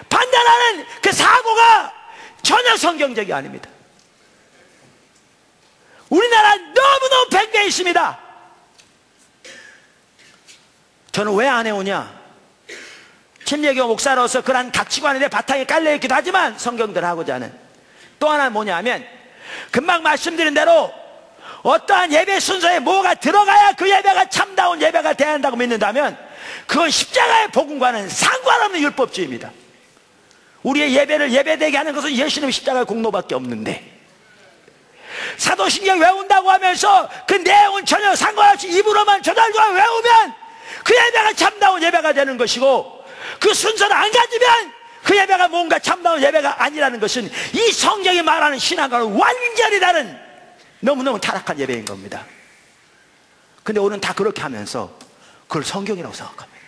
판단하는 그 사고가 전혀 성경적이 아닙니다. 우리나라 너무너무 팽배해 있습니다. 저는 왜 안 해오냐? 침례교 목사로서 그러한 가치관에 대해 바탕에 깔려있기도 하지만 성경들하고자 하는 또 하나 뭐냐면, 금방 말씀드린 대로 어떠한 예배 순서에 뭐가 들어가야 그 예배가 참다운 예배가 되어야 한다고 믿는다면 그건 십자가의 복음과는 상관없는 율법주의입니다. 우리의 예배를 예배되게 하는 것은 예수님의 십자가의 공로밖에 없는데, 사도신경 외운다고 하면서 그 내용은 전혀 상관없이 입으로만 조달조달 외우면 그 예배가 참다운 예배가 되는 것이고, 그 순서를 안 가지면 그 예배가 뭔가 참다운 예배가 아니라는 것은 이 성경이 말하는 신앙과는 완전히 다른 너무너무 타락한 예배인 겁니다. 근데 오늘은 다 그렇게 하면서 그걸 성경이라고 생각합니다.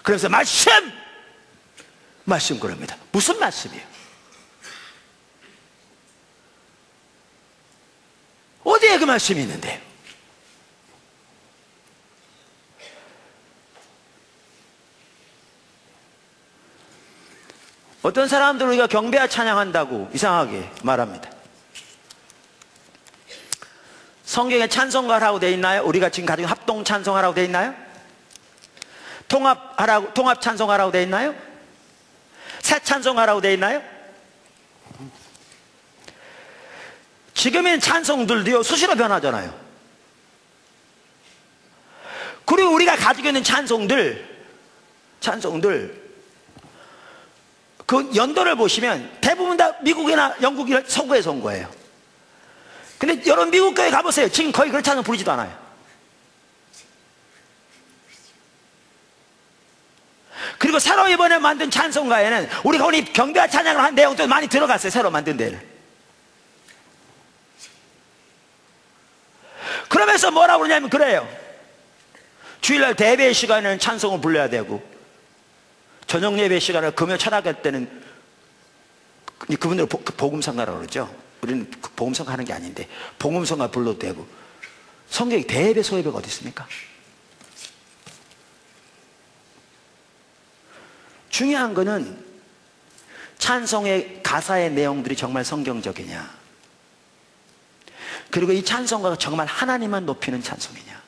그래서 말씀 그럽니다. 무슨 말씀이에요? 어디에 그 말씀이 있는데요? 어떤 사람들은 우리가 경배와 찬양한다고 이상하게 말합니다. 성경에 찬송가라고 되어 있나요? 우리가 지금 가지고 합동 찬송하라고 되어 있나요? 통합 찬송하라고 되어 있나요? 새 찬송하라고 되어 있나요? 지금의 찬송들도요, 수시로 변하잖아요. 그리고 우리가 가지고 있는 찬송들 그 연도를 보시면 대부분 다 미국이나 영국이나 서구에서 온 거예요. 근데 여러분 미국 교회 가보세요. 지금 거의 그런 찬송 부르지도 않아요. 그리고 새로 이번에 만든 찬송가에는 우리가 오늘 경배와 찬양을 한 내용도 많이 들어갔어요. 새로 만든 데는. 그러면서 뭐라고 그러냐면 그래요. 주일날 대배 시간에는 찬송을 불러야 되고, 저녁 예배 시간을 금요 철학할 때는 그분들 복음성가라고 그러죠. 우리는 복음성가 하는 게 아닌데 복음성가 불러도 되고. 성경에 대예배 소예배가 어디 있습니까? 중요한 거는 찬송의 가사의 내용들이 정말 성경적이냐, 그리고 이 찬송가가 정말 하나님만 높이는 찬송이냐,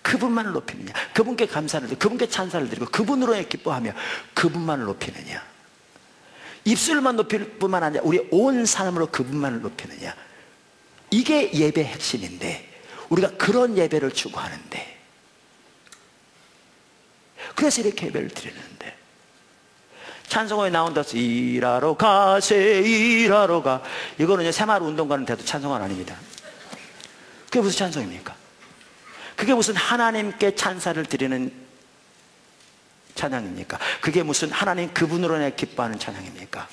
그분만을 높이느냐, 그분께 감사를 드리고 그분께 찬사를 드리고 그분으로 기뻐하며 그분만을 높이느냐, 입술만 높일 뿐만 아니라 우리 온 삶으로 그분만을 높이느냐, 이게 예배의 핵심인데 우리가 그런 예배를 추구하는데, 그래서 이렇게 예배를 드리는데, 찬송가에 나온다 일하러 가세 일하러 가, 이거는 새마을 운동 가는데도 찬송가 아닙니다. 그게 무슨 찬송입니까? 그게 무슨 하나님께 찬사를 드리는 찬양입니까? 그게 무슨 하나님 그분으로 내 기뻐하는 찬양입니까?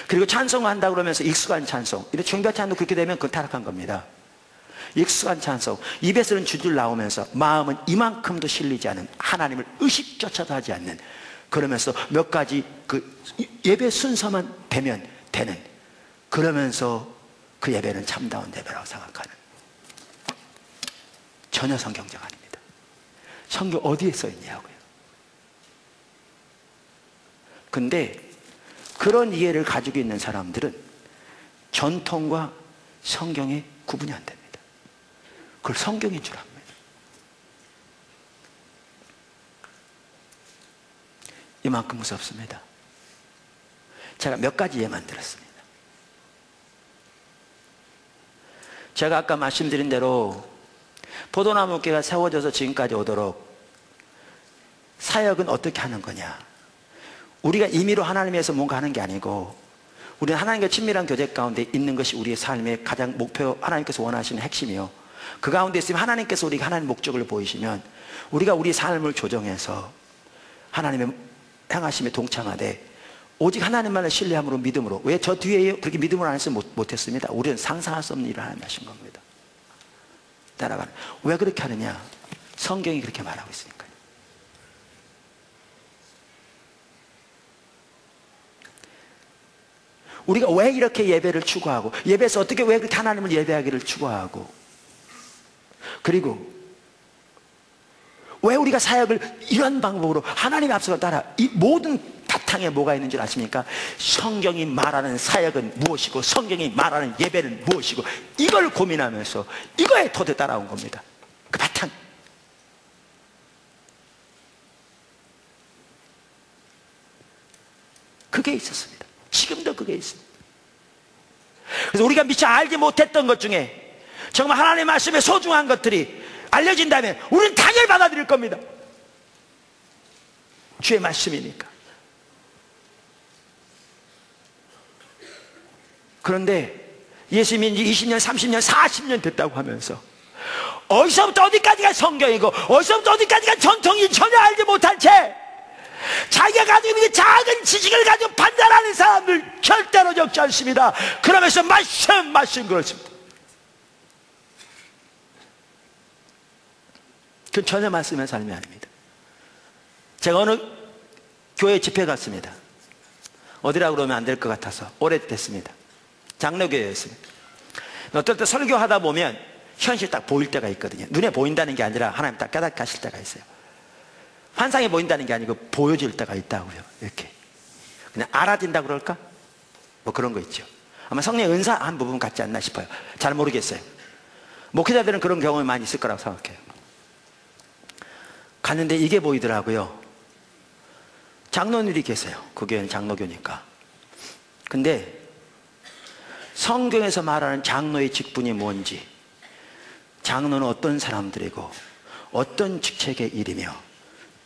그리고 찬송한다 그러면서 익숙한 찬송, 이렇게 중배 찬도 그렇게 되면 그건 타락한 겁니다. 익숙한 찬송, 입에서는 줄줄 나오면서 마음은 이만큼도 실리지 않은, 하나님을 의식조차도 하지 않는, 그러면서 몇 가지 그 예배 순서만 되면 되는, 그러면서 그 예배는 참다운 예배라고 생각하는, 전혀 성경적 아닙니다. 성경 어디에 써 있냐고요. 근데 그런 이해를 가지고 있는 사람들은 전통과 성경에 구분이 안 됩니다. 그걸 성경인 줄 압니다. 이만큼 무섭습니다. 제가 몇 가지 예만 들었습니다. 제가 아까 말씀드린 대로 포도나무 교회가 세워져서 지금까지 오도록 사역은 어떻게 하는 거냐, 우리가 임의로 하나님에서 뭔가 하는 게 아니고, 우리는 하나님과 친밀한 교제 가운데 있는 것이 우리의 삶의 가장 목표, 하나님께서 원하시는 핵심이요, 그 가운데 있으면 하나님께서 우리가 하나님의 목적을 보이시면 우리가 우리 삶을 조정해서 하나님의 행하심에 동참하되, 오직 하나님만을 신뢰함으로 믿음으로. 왜 저 뒤에 그렇게 믿음으로 안 했으면 못했습니다. 우리는 상상할 수 없는 일을 하나님 하신 겁니다. 따라가는. 왜 그렇게 하느냐, 성경이 그렇게 말하고 있으니까요. 우리가 왜 이렇게 예배를 추구하고, 예배에서 어떻게 왜 그렇게 하나님을 예배하기를 추구하고, 그리고 왜 우리가 사역을 이런 방법으로 하나님의 앞서가 따라, 이 모든 바탕에 뭐가 있는 줄 아십니까? 성경이 말하는 사역은 무엇이고 성경이 말하는 예배는 무엇이고, 이걸 고민하면서 이거에 토대 따라온 겁니다. 그 바탕. 그게 있었습니다. 지금도 그게 있습니다. 그래서 우리가 미처 알지 못했던 것 중에 정말 하나님의 말씀에 소중한 것들이 알려진다면 우리는 당연히 받아들일 겁니다. 주의 말씀이니까. 그런데 예수님이 20년, 30년, 40년 됐다고 하면서 어디서부터 어디까지가 성경이고 어디서부터 어디까지가 전통이 전혀 알지 못한 채 자기가 가지고 있는 작은 지식을 가지고 판단하는 사람들 절대로 적지 않습니다. 그러면서 말씀 그렇습니다. 그건 전혀 말씀의 삶이 아닙니다. 제가 어느 교회 집회 갔습니다. 어디라고 그러면 안 될 것 같아서 오래됐습니다. 장로교회였습니다. 어떨 때 설교하다 보면 현실 딱 보일 때가 있거든요. 눈에 보인다는 게 아니라 하나님 딱 깨닫게 하실 때가 있어요. 환상이 보인다는 게 아니고 보여질 때가 있다고요. 이렇게 그냥 알아진다 그럴까? 뭐 그런 거 있죠. 아마 성령의 은사 한 부분 같지 않나 싶어요. 잘 모르겠어요. 목회자들은 그런 경험이 많이 있을 거라고 생각해요. 갔는데 이게 보이더라고요. 장로님들이 계세요. 그 교회는 장로교니까. 근데 성경에서 말하는 장로의 직분이 뭔지, 장로는 어떤 사람들이고 어떤 직책의 일이며,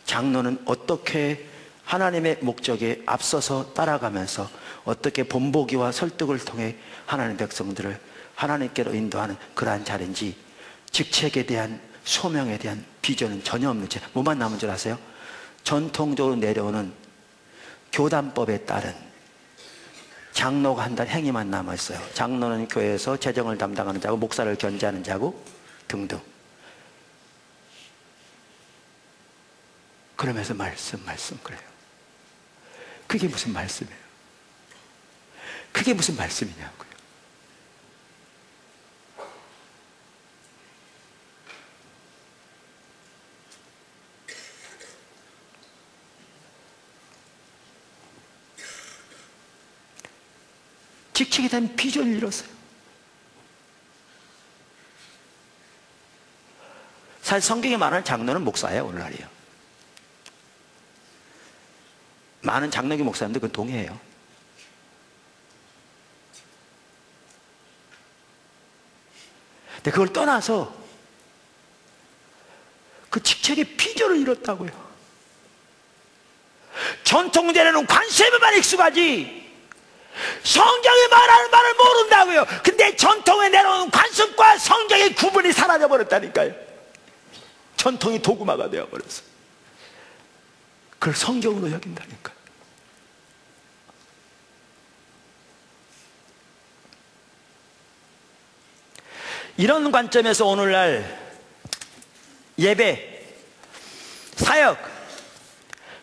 장로는 어떻게 하나님의 목적에 앞서서 따라가면서 어떻게 본보기와 설득을 통해 하나님의 백성들을 하나님께로 인도하는 그러한 자리인지, 직책에 대한 소명에 대한 비전은 전혀 없는 채 뭐만 남은 줄 아세요? 전통적으로 내려오는 교단법에 따른 장로가 한다는 행위만 남아있어요. 장로는 교회에서 재정을 담당하는 자고 목사를 견제하는 자고 등등. 그러면서 말씀 그래요. 그게 무슨 말씀이에요? 그게 무슨 말씀이냐고요. 직책에 대한 비전을 잃었어요. 사실 성경에 말하는 장로는 목사예요. 오늘날이요. 많은 장로교 목사님들 그건 동의해요. 근데 그걸 떠나서 정책의 비전을 잃었다고요. 전통제에는 관습에만 익숙하지 성경이 말하는 말을 모른다고요. 근데 전통에 내놓은 관습과 성경의 구분이 사라져버렸다니까요. 전통이 도구마가 되어버렸어. 그걸 성경으로 여긴다니까요. 이런 관점에서 오늘날 예배, 사역,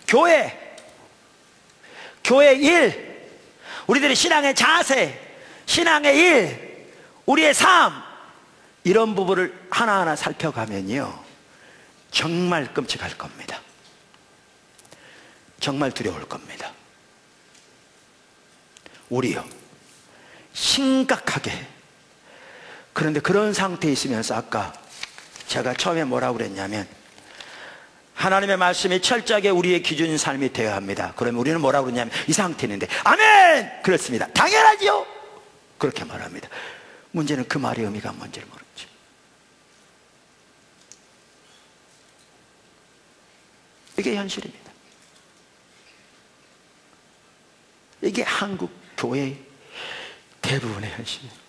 교회 일, 우리들의 신앙의 자세, 신앙의 일, 우리의 삶, 이런 부분을 하나하나 살펴가면요 정말 끔찍할 겁니다. 정말 두려울 겁니다. 우리요 심각하게. 그런데 그런 상태에 있으면서 아까 제가 처음에 뭐라고 그랬냐면 하나님의 말씀이 철저하게 우리의 기준인 삶이 되어야 합니다. 그러면 우리는 뭐라고 그러냐면 이 상태인데 아멘! 그렇습니다. 당연하지요. 그렇게 말합니다. 문제는 그 말의 의미가 뭔지를 모르죠. 이게 현실입니다. 이게 한국 교회의 대부분의 현실입니다.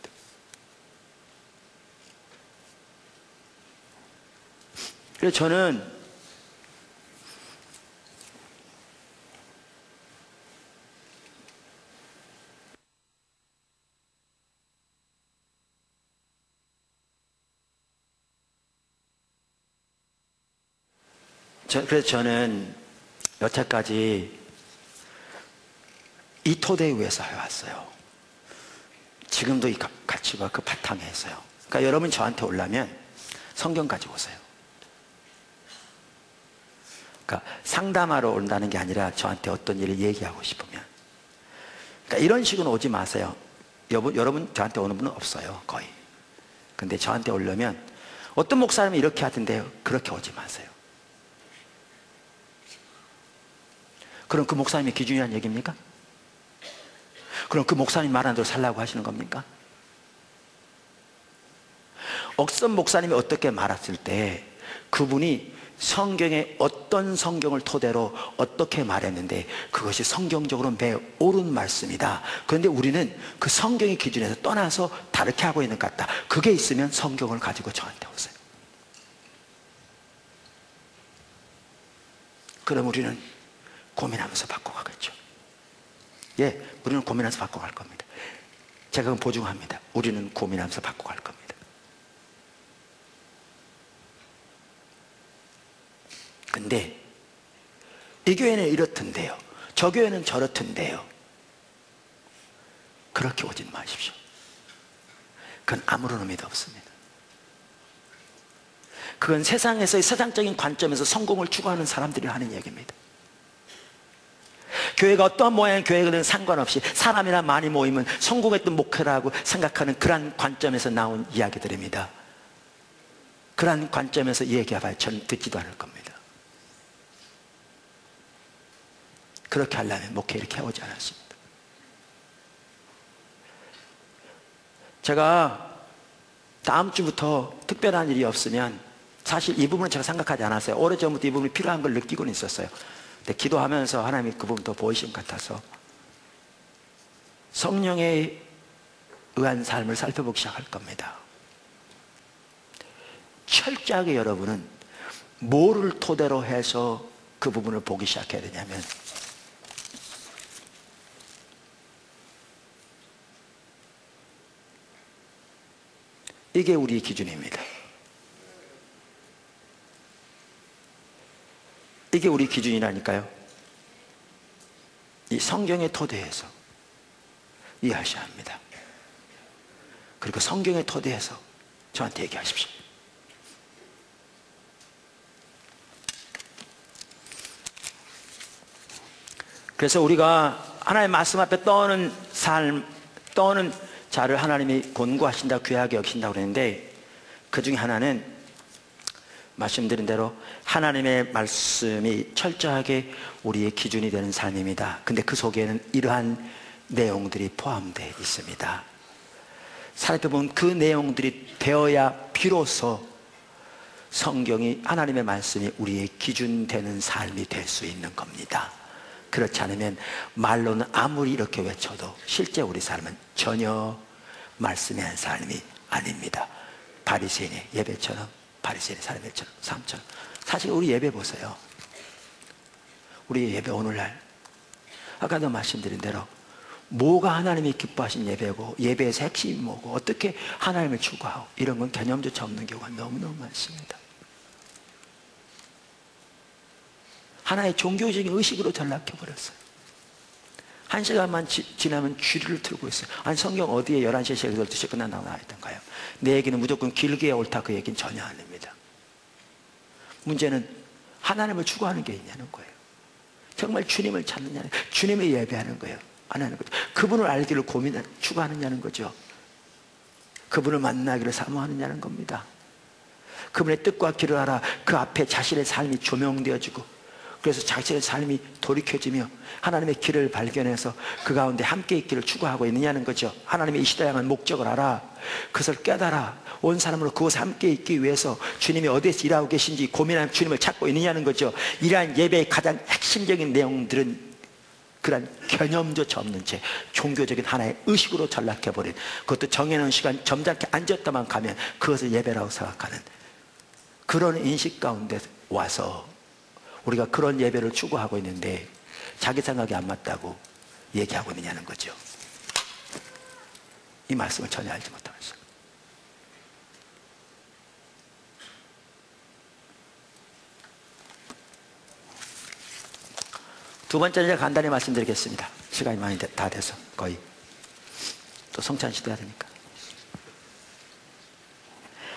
그래서 저는 여태까지 이 토대 위에서 해왔어요. 지금도 이 가치가 그 바탕에 있어요. 그러니까 여러분 저한테 오려면 성경 가지고 오세요. 그러니까 상담하러 온다는 게 아니라 저한테 어떤 일을 얘기하고 싶으면, 그러니까 이런 식으로 오지 마세요. 여러분 저한테 오는 분은 없어요, 거의. 근데 저한테 오려면 어떤 목사님이 이렇게 하던데요, 그렇게 오지 마세요. 그럼 그 목사님의 기준이라는 얘기입니까? 그럼 그 목사님 말하는 대로 살라고 하시는 겁니까? 어떤 목사님이 어떻게 말했을 때 그분이 성경에 어떤 성경을 토대로 어떻게 말했는데 그것이 성경적으로 매우 옳은 말씀이다. 그런데 우리는 그 성경의 기준에서 떠나서 다르게 하고 있는 것 같다. 그게 있으면 성경을 가지고 저한테 오세요. 그럼 우리는 고민하면서 바꿔가겠죠. 예, 우리는 고민하면서 바꿔갈 겁니다. 제가 그건 보증합니다. 우리는 고민하면서 바꿔갈 겁니다. 근데 이 교회는 이렇던데요, 저 교회는 저렇던데요, 그렇게 오진 마십시오. 그건 아무런 의미도 없습니다. 그건 세상에서의 세상적인 관점에서 성공을 추구하는 사람들이 하는 얘기입니다. 교회가 어떤 모양의 교회든 상관없이 사람이나 많이 모이면 성공했던 목회라고 생각하는 그러한 관점에서 나온 이야기들입니다. 그러한 관점에서 얘기해봐야 저는 듣지도 않을 겁니다. 그렇게 하려면 목회 이렇게 해오지 않았습니다. 제가 다음 주부터 특별한 일이 없으면 사실 이 부분은 제가 생각하지 않았어요. 오래전부터 이 부분이 필요한 걸 느끼고는 있었어요. 근데 기도하면서 하나님이 그 부분 더 보이신 것 같아서 성령에 의한 삶을 살펴보기 시작할 겁니다. 철저하게 여러분은 뭐를 토대로 해서 그 부분을 보기 시작해야 되냐면 이게 우리의 기준입니다. 이게 우리 기준이라니까요. 이 성경의 토대에서 이해하셔야 합니다. 그리고 성경의 토대에서 저한테 얘기하십시오. 그래서 우리가 하나님의 말씀 앞에 떠오는 삶, 떠오는 자를 하나님이 권고하신다, 귀하게 여기신다고 그랬는데 그 중에 하나는 말씀드린 대로 하나님의 말씀이 철저하게 우리의 기준이 되는 삶입니다. 근데 그 속에는 이러한 내용들이 포함되어 있습니다. 살펴보면 그 내용들이 되어야 비로소 성경이, 하나님의 말씀이 우리의 기준 되는 삶이 될 수 있는 겁니다. 그렇지 않으면 말로는 아무리 이렇게 외쳐도 실제 우리 삶은 전혀 말씀의 한 삶이 아닙니다. 바리새인의 예배처럼, 바리새인의 삶처럼. 사실 우리 예배 보세요. 우리 예배 오늘날 아까도 말씀드린 대로 뭐가 하나님이 기뻐하신 예배고, 예배의 핵심이 뭐고, 어떻게 하나님을 추구하고, 이런 건 개념조차 없는 경우가 너무너무 많습니다. 하나의 종교적인 의식으로 전락해버렸어요. 1시간만 지나면 쥐를 틀고 있어요. 아니, 성경 어디에 11시에 12시에 끝난다고 나와 있던가요? 내 얘기는 무조건 길게 옳다, 그 얘기는 전혀 아닙니다. 문제는 하나님을 추구하는 게 있냐는 거예요. 정말 주님을 찾느냐, 주님을 예배하는 거예요. 안 하는 거죠. 그분을 알기를 추구하느냐는 거죠. 그분을 만나기를 사모하느냐는 겁니다. 그분의 뜻과 길을 알아 그 앞에 자신의 삶이 조명되어지고, 그래서 자신의 삶이 돌이켜지며 하나님의 길을 발견해서 그 가운데 함께 있기를 추구하고 있느냐는 거죠. 하나님의 이 시대에 향한 목적을 알아, 그것을 깨달아 온 사람으로 그곳에 함께 있기 위해서 주님이 어디에서 일하고 계신지 고민하며 주님을 찾고 있느냐는 거죠. 이러한 예배의 가장 핵심적인 내용들은 그런 개념조차 없는 채 종교적인 하나의 의식으로 전락해버린, 그것도 정해놓은 시간 점잖게 앉았다만 가면 그것을 예배라고 생각하는 그런 인식 가운데 와서 우리가 그런 예배를 추구하고 있는데 자기 생각이 안 맞다고 얘기하고 있느냐는 거죠. 이 말씀을 전혀 알지 못하면서. 두 번째는 제가 간단히 말씀드리겠습니다. 시간이 많이 다 돼서 거의 또 성찬 시대가 되니까.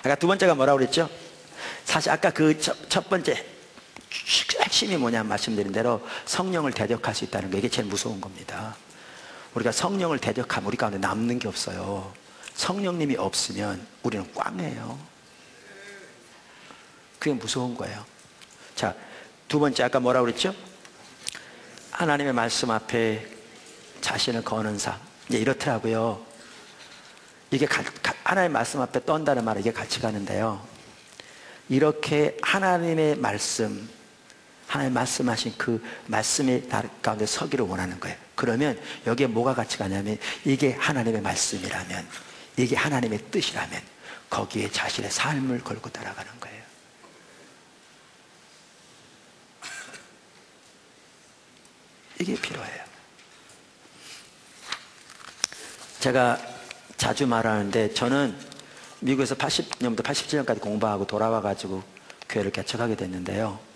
아까 두 번째가 뭐라고 그랬죠? 사실 아까 그 첫 번째 핵심이 뭐냐 말씀드린 대로 성령을 대적할 수 있다는 거, 이게 제일 무서운 겁니다. 우리가 성령을 대적하면 우리 가운데 남는 게 없어요. 성령님이 없으면 우리는 꽝이에요. 그게 무서운 거예요. 자, 두 번째 아까 뭐라고 그랬죠? 하나님의 말씀 앞에 자신을 거는 삶. 이제 이렇더라고요. 이게 하나님의 말씀 앞에 떤다는 말은 이게 같이 가는데요. 이렇게 하나님의 말씀, 하나님 말씀하신 그 말씀의 가운데 서기를 원하는 거예요. 그러면 여기에 뭐가 같이 가냐면, 이게 하나님의 말씀이라면, 이게 하나님의 뜻이라면 거기에 자신의 삶을 걸고 따라가는 거예요. 이게 필요해요. 제가 자주 말하는데, 저는 미국에서 80년부터 87년까지 공부하고 돌아와가지고 교회를 개척하게 됐는데요.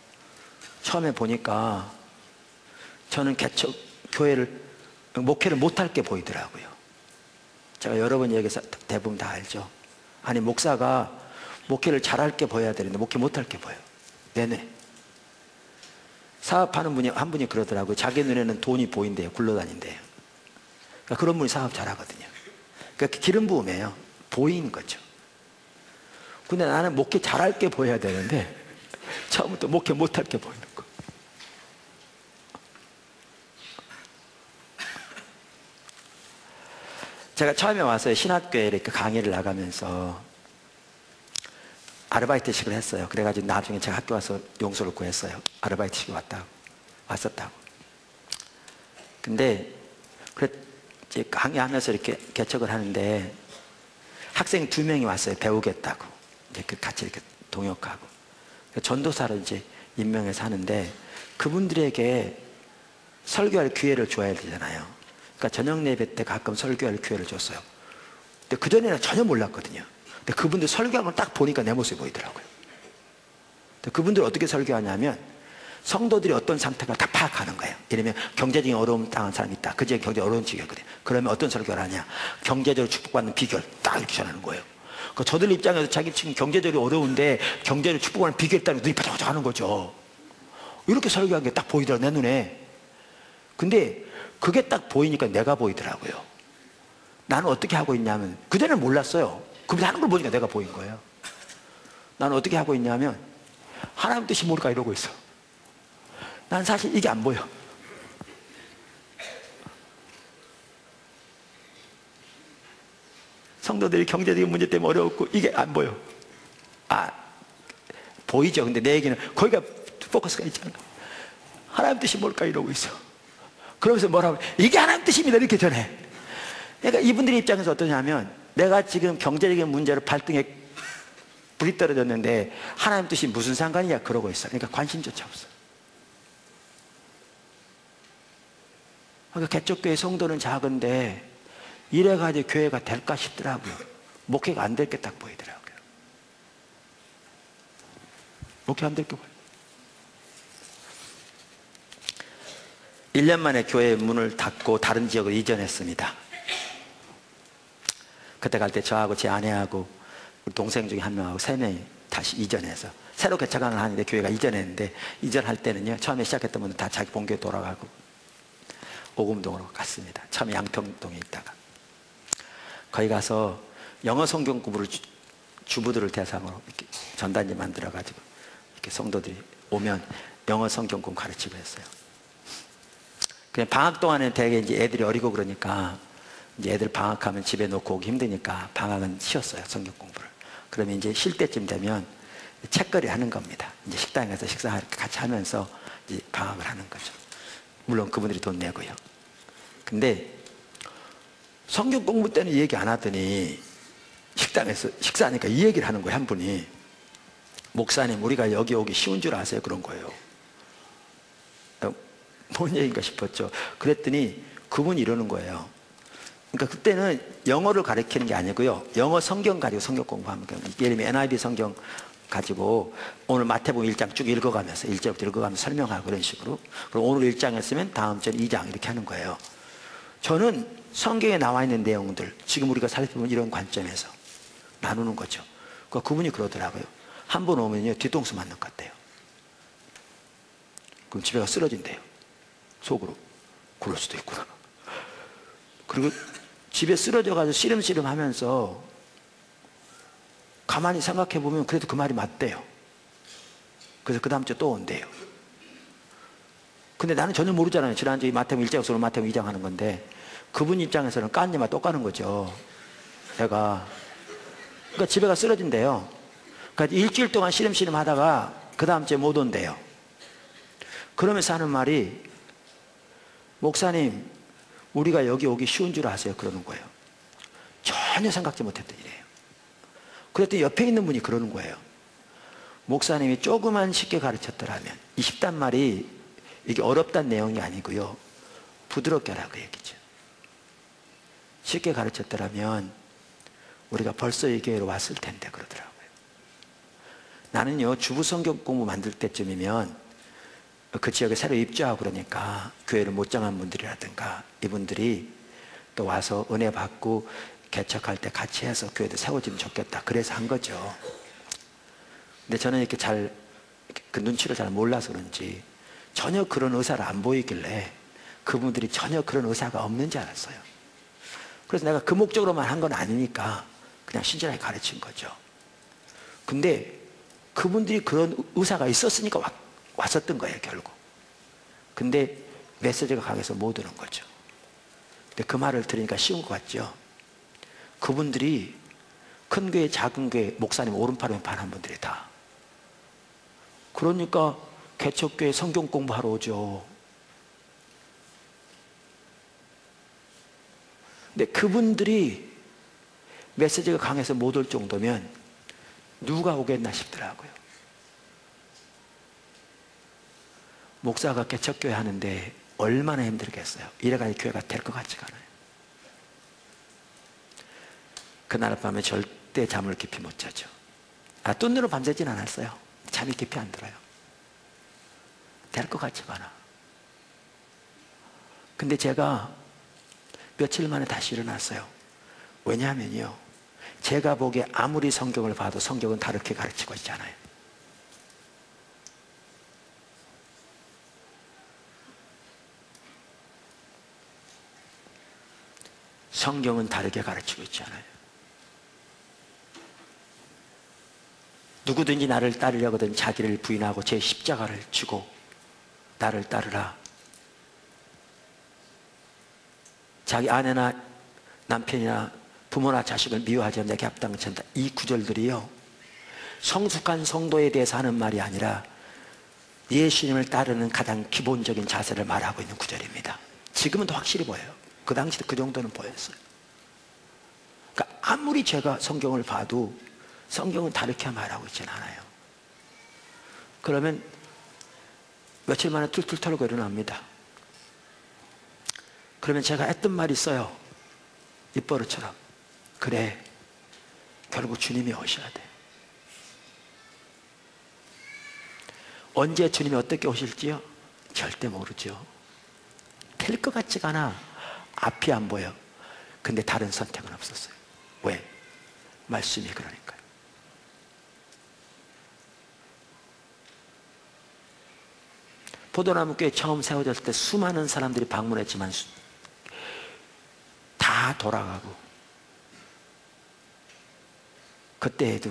처음에 보니까 저는 목회를 못할 게 보이더라고요. 제가 여러 번 얘기해서 대부분 다 알죠. 아니, 목사가 목회를 잘할 게 보여야 되는데 목회 못할 게 보여요. 내내. 사업하는 분이 한 분이 그러더라고요. 자기 눈에는 돈이 보인대요. 굴러다닌대요. 그러니까 그런 분이 사업 잘하거든요. 그러니까 기름 부음이에요. 보이는 거죠. 근데 나는 목회 잘할 게 보여야 되는데 처음부터 목회 못할 게 보이는 거. 제가 처음에 와서 신학교에 이렇게 강의를 나가면서 아르바이트식을 했어요. 그래가지고 나중에 제가 학교 와서 용서를 구했어요. 아르바이트식이 왔었다고. 근데 이제 강의하면서 이렇게 개척을 하는데 학생 2명이 왔어요. 배우겠다고. 이제 같이 이렇게 동역하고. 전도사를 이제 임명해서 하는데, 그분들에게 설교할 기회를 줘야 되잖아요. 그러니까 저녁 예배 때 가끔 설교할 기회를 줬어요. 근데 그전에는 전혀 몰랐거든요. 근데 그분들 설교하면 딱 보니까 내 모습이 보이더라고요. 근데 그분들 어떻게 설교하냐면, 성도들이 어떤 상태가 다 파악하는 거예요. 예를 들면 경제적인 어려움 당한 사람이 있다. 그제 경제 어려운 지경이거든요. 그러면 어떤 설교를 하냐? 경제적으로 축복받는 비결 딱 이렇게 전하는 거예요. 그 저들 입장에서 자기 지금 경제적으로 어려운데 경제를 축복하는 비결 따르고 눈이 바짝바짝 하는 거죠. 이렇게 설교한 게 딱 보이더라고요, 내 눈에. 근데 그게 딱 보이니까 내가 보이더라고요. 나는 어떻게 하고 있냐면, 그전에는 몰랐어요. 그분이 하는 걸 보니까 내가 보인 거예요. 나는 어떻게 하고 있냐면, 하나님 뜻이 뭘까 이러고 있어. 난 사실 이게 안 보여. 성도들이 경제적인 문제 때문에 어려웠고 이게 안 보여. 보이죠. 근데 내 얘기는 거기가 포커스가 있잖아. 하나님 뜻이 뭘까 이러고 있어. 그러면서 뭐라고, 이게 하나님 뜻입니다 이렇게 전해. 그러니까 이분들의 입장에서 어떠냐면, 내가 지금 경제적인 문제로 발등에 불이 떨어졌는데 하나님 뜻이 무슨 상관이냐 그러고 있어. 그러니까 관심조차 없어. 그러니까 개척교회 성도는 작은데 이래가지고 교회가 될까 싶더라고요. 목회가 안 될 게 딱 보이더라고요. 목회 안 될 게 보여요. 1년 만에 교회 문을 닫고 다른 지역으로 이전했습니다. 그때 갈 때 저하고 제 아내하고 우리 동생 중에 한 명하고 3명이 다시 이전해서 새로 개척을 하는데, 교회가 이전했는데, 이전할 때는요, 처음에 시작했던 분은 다 자기 본교에 돌아가고 오금동으로 갔습니다. 처음에 양평동에 있다가 거기 가서 영어 성경 공부를 주부들을 대상으로 이렇게 전단지 만들어 가지고 이렇게 성도들이 오면 영어 성경 공부 가르치고 했어요. 그냥 방학 동안에 되게 이제 애들이 어리고 그러니까, 이제 애들 방학하면 집에 놓고 오기 힘드니까 방학은 쉬었어요, 성경 공부를. 그러면 이제 쉴 때쯤 되면 책거리 하는 겁니다. 이제 식당에 가서 식사 같이 하면서 이제 방학을 하는 거죠. 물론 그분들이 돈 내고요. 근데 성경 공부 때는 얘기 안 하더니 식당에서 식사하니까 이 얘기를 하는 거예요. 한 분이, 목사님 우리가 여기 오기 쉬운 줄 아세요? 그런 거예요. 뭔 얘기인가 싶었죠. 그랬더니 그분이 이러는 거예요. 그러니까 그때는 영어를 가르치는 게 아니고요, 영어 성경 가지고 성경 공부하는 거예요. 예를 들면 NIV 성경 가지고 오늘 마태복음 1장 쭉 읽어가면서 1절부터 읽어가면서 설명하고 그런 식으로, 그리고 오늘 1장 했으면 다음 절 2장 이렇게 하는 거예요. 저는 성경에 나와 있는 내용들, 지금 우리가 살펴보면 이런 관점에서 나누는 거죠. 그러니까 그분이 그러더라고요. 한 번 오면요, 뒤통수 맞는 것 같대요. 그럼 집에 가 쓰러진대요. 속으로. 그럴 수도 있구나. 그리고 집에 쓰러져가지고 씨름씨름 하면서 가만히 생각해 보면 그래도 그 말이 맞대요. 그래서 그 다음 주에 또 온대요. 근데 나는 전혀 모르잖아요. 지난주에 마태복음 1장에서 오늘 마태복음 2장 하는 건데, 그분 입장에서는 깐님과 똑같은 거죠. 내가. 그러니까 집에 가 쓰러진대요. 그러니까 일주일 동안 씨름씨름 하다가 그 다음 주에 못 온대요. 그러면서 하는 말이, 목사님 우리가 여기 오기 쉬운 줄 아세요? 그러는 거예요. 전혀 생각지 못했던 일이에요. 그랬더니 옆에 있는 분이 그러는 거예요. 목사님이 조금만 쉽게 가르쳤더라면, 이 쉽단 말이 이게 어렵다는 내용이 아니고요, 부드럽게 하라고 얘기죠. 쉽게 가르쳤더라면 우리가 벌써 이 교회로 왔을 텐데 그러더라고요. 나는요, 주부 성경 공부 만들 때쯤이면 그 지역에 새로 입주하고 그러니까 교회를 못 정한 분들이라든가 이분들이 또 와서 은혜 받고 개척할 때 같이 해서 교회도 세워지면 좋겠다, 그래서 한 거죠. 근데 저는 이렇게 그 눈치를 잘 몰라서 그런지 전혀 그런 의사를 안 보이길래 그분들이 전혀 그런 의사가 없는 줄 알았어요. 그래서 내가 그 목적으로만 한 건 아니니까 그냥 신실하게 가르친 거죠. 근데 그분들이 그런 의사가 있었으니까 왔었던 거예요, 결국. 근데 메시지가 강해서 못 오는 거죠. 근데 그 말을 들으니까 쉬운 것 같죠. 그분들이 큰 교회, 작은 교회, 목사님 오른팔 왼팔 한 분들이 다. 그러니까 개척교회 성경 공부하러 오죠. 근데 그분들이 메시지가 강해서 못 올 정도면 누가 오겠나 싶더라고요. 목사가 개척교회 하는데 얼마나 힘들겠어요. 이래가지고 교회가 될 것 같지가 않아요. 그날 밤에 절대 잠을 깊이 못 자죠. 뜬으로 밤새진 않았어요. 잠이 깊이 안 들어요. 될 것 같지가 않아. 근데 제가 며칠 만에 다시 일어났어요. 왜냐하면요, 제가 보기에 아무리 성경을 봐도 성경은 다르게 가르치고 있잖아요. 성경은 다르게 가르치고 있잖아요. 누구든지 나를 따르려거든 자기를 부인하고 제 십자가를 지고 나를 따르라. 자기 아내나 남편이나 부모나 자식을 미워하지 않는 내게 합당치 않다. 이 구절들이요, 성숙한 성도에 대해서 하는 말이 아니라 예수님을 따르는 가장 기본적인 자세를 말하고 있는 구절입니다. 지금은 더 확실히 보여요. 그 당시도 그 정도는 보였어요. 그러니까 아무리 제가 성경을 봐도 성경은 다르게 말하고 있지는 않아요. 그러면 며칠 만에 툴툴 털고 일어납니다. 그러면 제가 했던 말이 있어요. 입버릇처럼. 그래, 결국 주님이 오셔야 돼. 언제 주님이 어떻게 오실지요? 절대 모르죠. 될 것 같지가 않아. 앞이 안 보여. 근데 다른 선택은 없었어요. 왜? 말씀이 그러니까요. 포도나무교회 처음 세워졌을 때 수많은 사람들이 방문했지만 다 돌아가고, 그때에도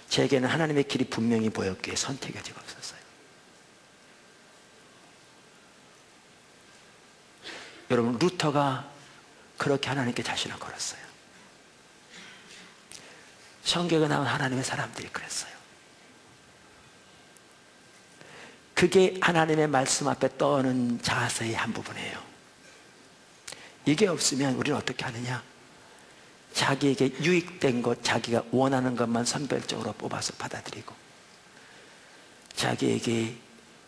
제게는 하나님의 길이 분명히 보였기에 선택의 여지가 없었어요. 여러분, 루터가 그렇게 하나님께 자신을 걸었어요. 성경에 나온 하나님의 사람들이 그랬어요. 그게 하나님의 말씀 앞에 떠오는 자세의 한 부분이에요. 이게 없으면 우리는 어떻게 하느냐? 자기에게 유익된 것, 자기가 원하는 것만 선별적으로 뽑아서 받아들이고, 자기에게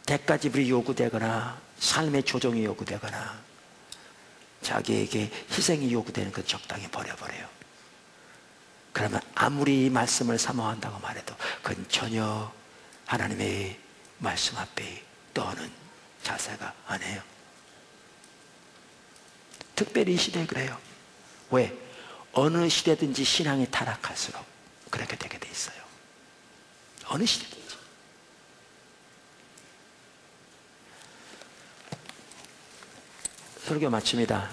대가지불이 요구되거나 삶의 조정이 요구되거나 자기에게 희생이 요구되는 것 적당히 버려버려요. 그러면 아무리 말씀을 사모한다고 말해도 그건 전혀 하나님의 말씀 앞에 떠오는 자세가 아니에요. 특별히 이 시대에 그래요. 왜? 어느 시대든지 신앙이 타락할수록 그렇게 되게 돼 있어요. 어느 시대든지. 설교 마칩니다.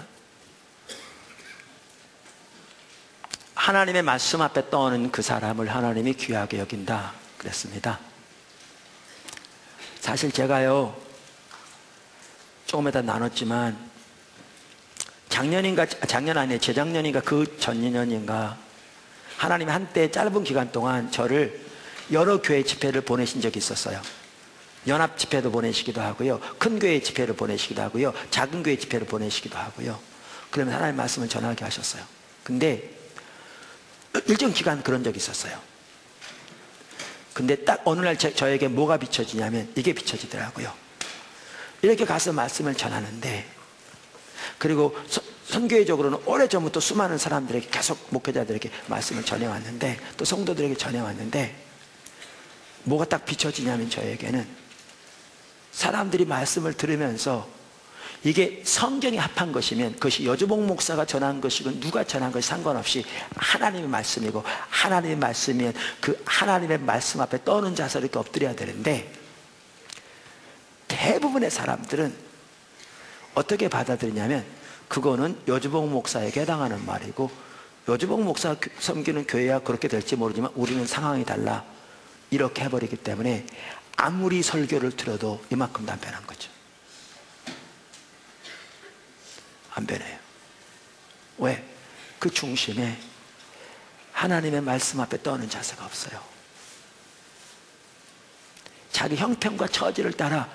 하나님의 말씀 앞에 떠오는 그 사람을 하나님이 귀하게 여긴다 그랬습니다. 사실 제가요, 조금 이따 나눴지만 작년 아니에요. 재작년인가 그 전년인가 하나님이 한때 짧은 기간 동안 저를 여러 교회 집회를 보내신 적이 있었어요. 연합 집회도 보내시기도 하고요, 큰 교회 집회를 보내시기도 하고요, 작은 교회 집회를 보내시기도 하고요. 그러면 하나님의 말씀을 전하게 하셨어요. 근데 일정 기간 그런 적이 있었어요. 근데 딱 어느 날 저에게 뭐가 비춰지냐면 이게 비춰지더라고요. 이렇게 가서 말씀을 전하는데, 그리고 선교회적으로는 오래전부터 수많은 사람들에게 계속 목회자들에게 말씀을 전해왔는데, 또 성도들에게 전해왔는데, 뭐가 딱 비춰지냐면 저에게는 사람들이 말씀을 들으면서 이게 성경에 합한 것이면 그것이 여주봉 목사가 전한 것이건 누가 전한 것이 상관없이 하나님의 말씀이고, 하나님의 말씀이면 그 하나님의 말씀 앞에 떠는 자세로 이렇게 엎드려야 되는데, 대부분의 사람들은 어떻게 받아들이냐면 그거는 여주봉 목사에게 해당하는 말이고, 여주봉 목사 섬기는 교회야 그렇게 될지 모르지만 우리는 상황이 달라, 이렇게 해버리기 때문에 아무리 설교를 들어도 이만큼도 안 변한 거죠. 안 변해요. 왜? 그 중심에 하나님의 말씀 앞에 떠는 자세가 없어요. 자기 형편과 처지를 따라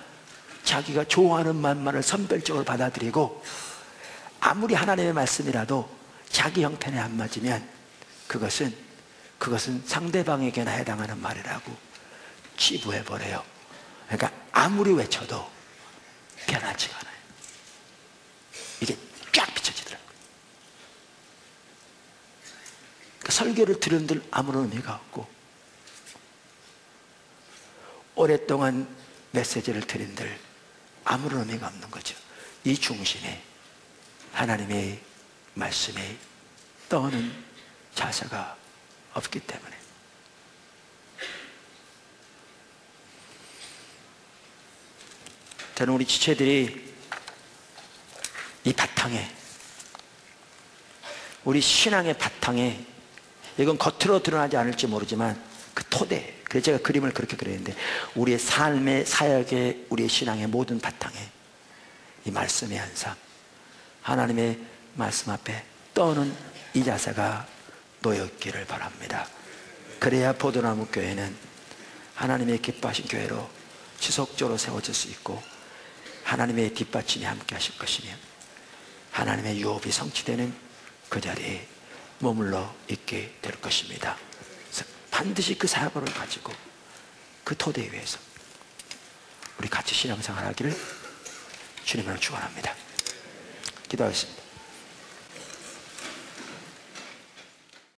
자기가 좋아하는 말만을 선별적으로 받아들이고, 아무리 하나님의 말씀이라도 자기 형편에 안 맞으면 그것은 상대방에게나 해당하는 말이라고 치부해버려요. 그러니까 아무리 외쳐도 변하지가 않아요. 이게 쫙 비춰지더라고요. 그러니까 설교를 들은들 아무런 의미가 없고, 오랫동안 메시지를 들은들 아무런 의미가 없는 거죠. 이 중심에 하나님의 말씀에 떠오는 자세가 없기 때문에. 저는 우리 지체들이 이 바탕에, 우리 신앙의 바탕에, 이건 겉으로 드러나지 않을지 모르지만 그 토대, 그래서 제가 그림을 그렇게 그렸는데, 우리의 삶의 사역의, 우리의 신앙의 모든 바탕에 이 말씀의 한상, 하나님의 말씀 앞에 떠오는 이 자세가 놓였기를 바랍니다. 그래야 포도나무 교회는 하나님의 기뻐하신 교회로 지속적으로 세워질 수 있고 하나님의 뒷받침이 함께 하실 것이며 하나님의 유업이 성취되는 그 자리에 머물러 있게 될 것입니다. 그래서 반드시 그 사고를 가지고 그 토대 위에서 우리 같이 신앙생활 하기를 주님으로 축원합니다. 기도하겠습니다.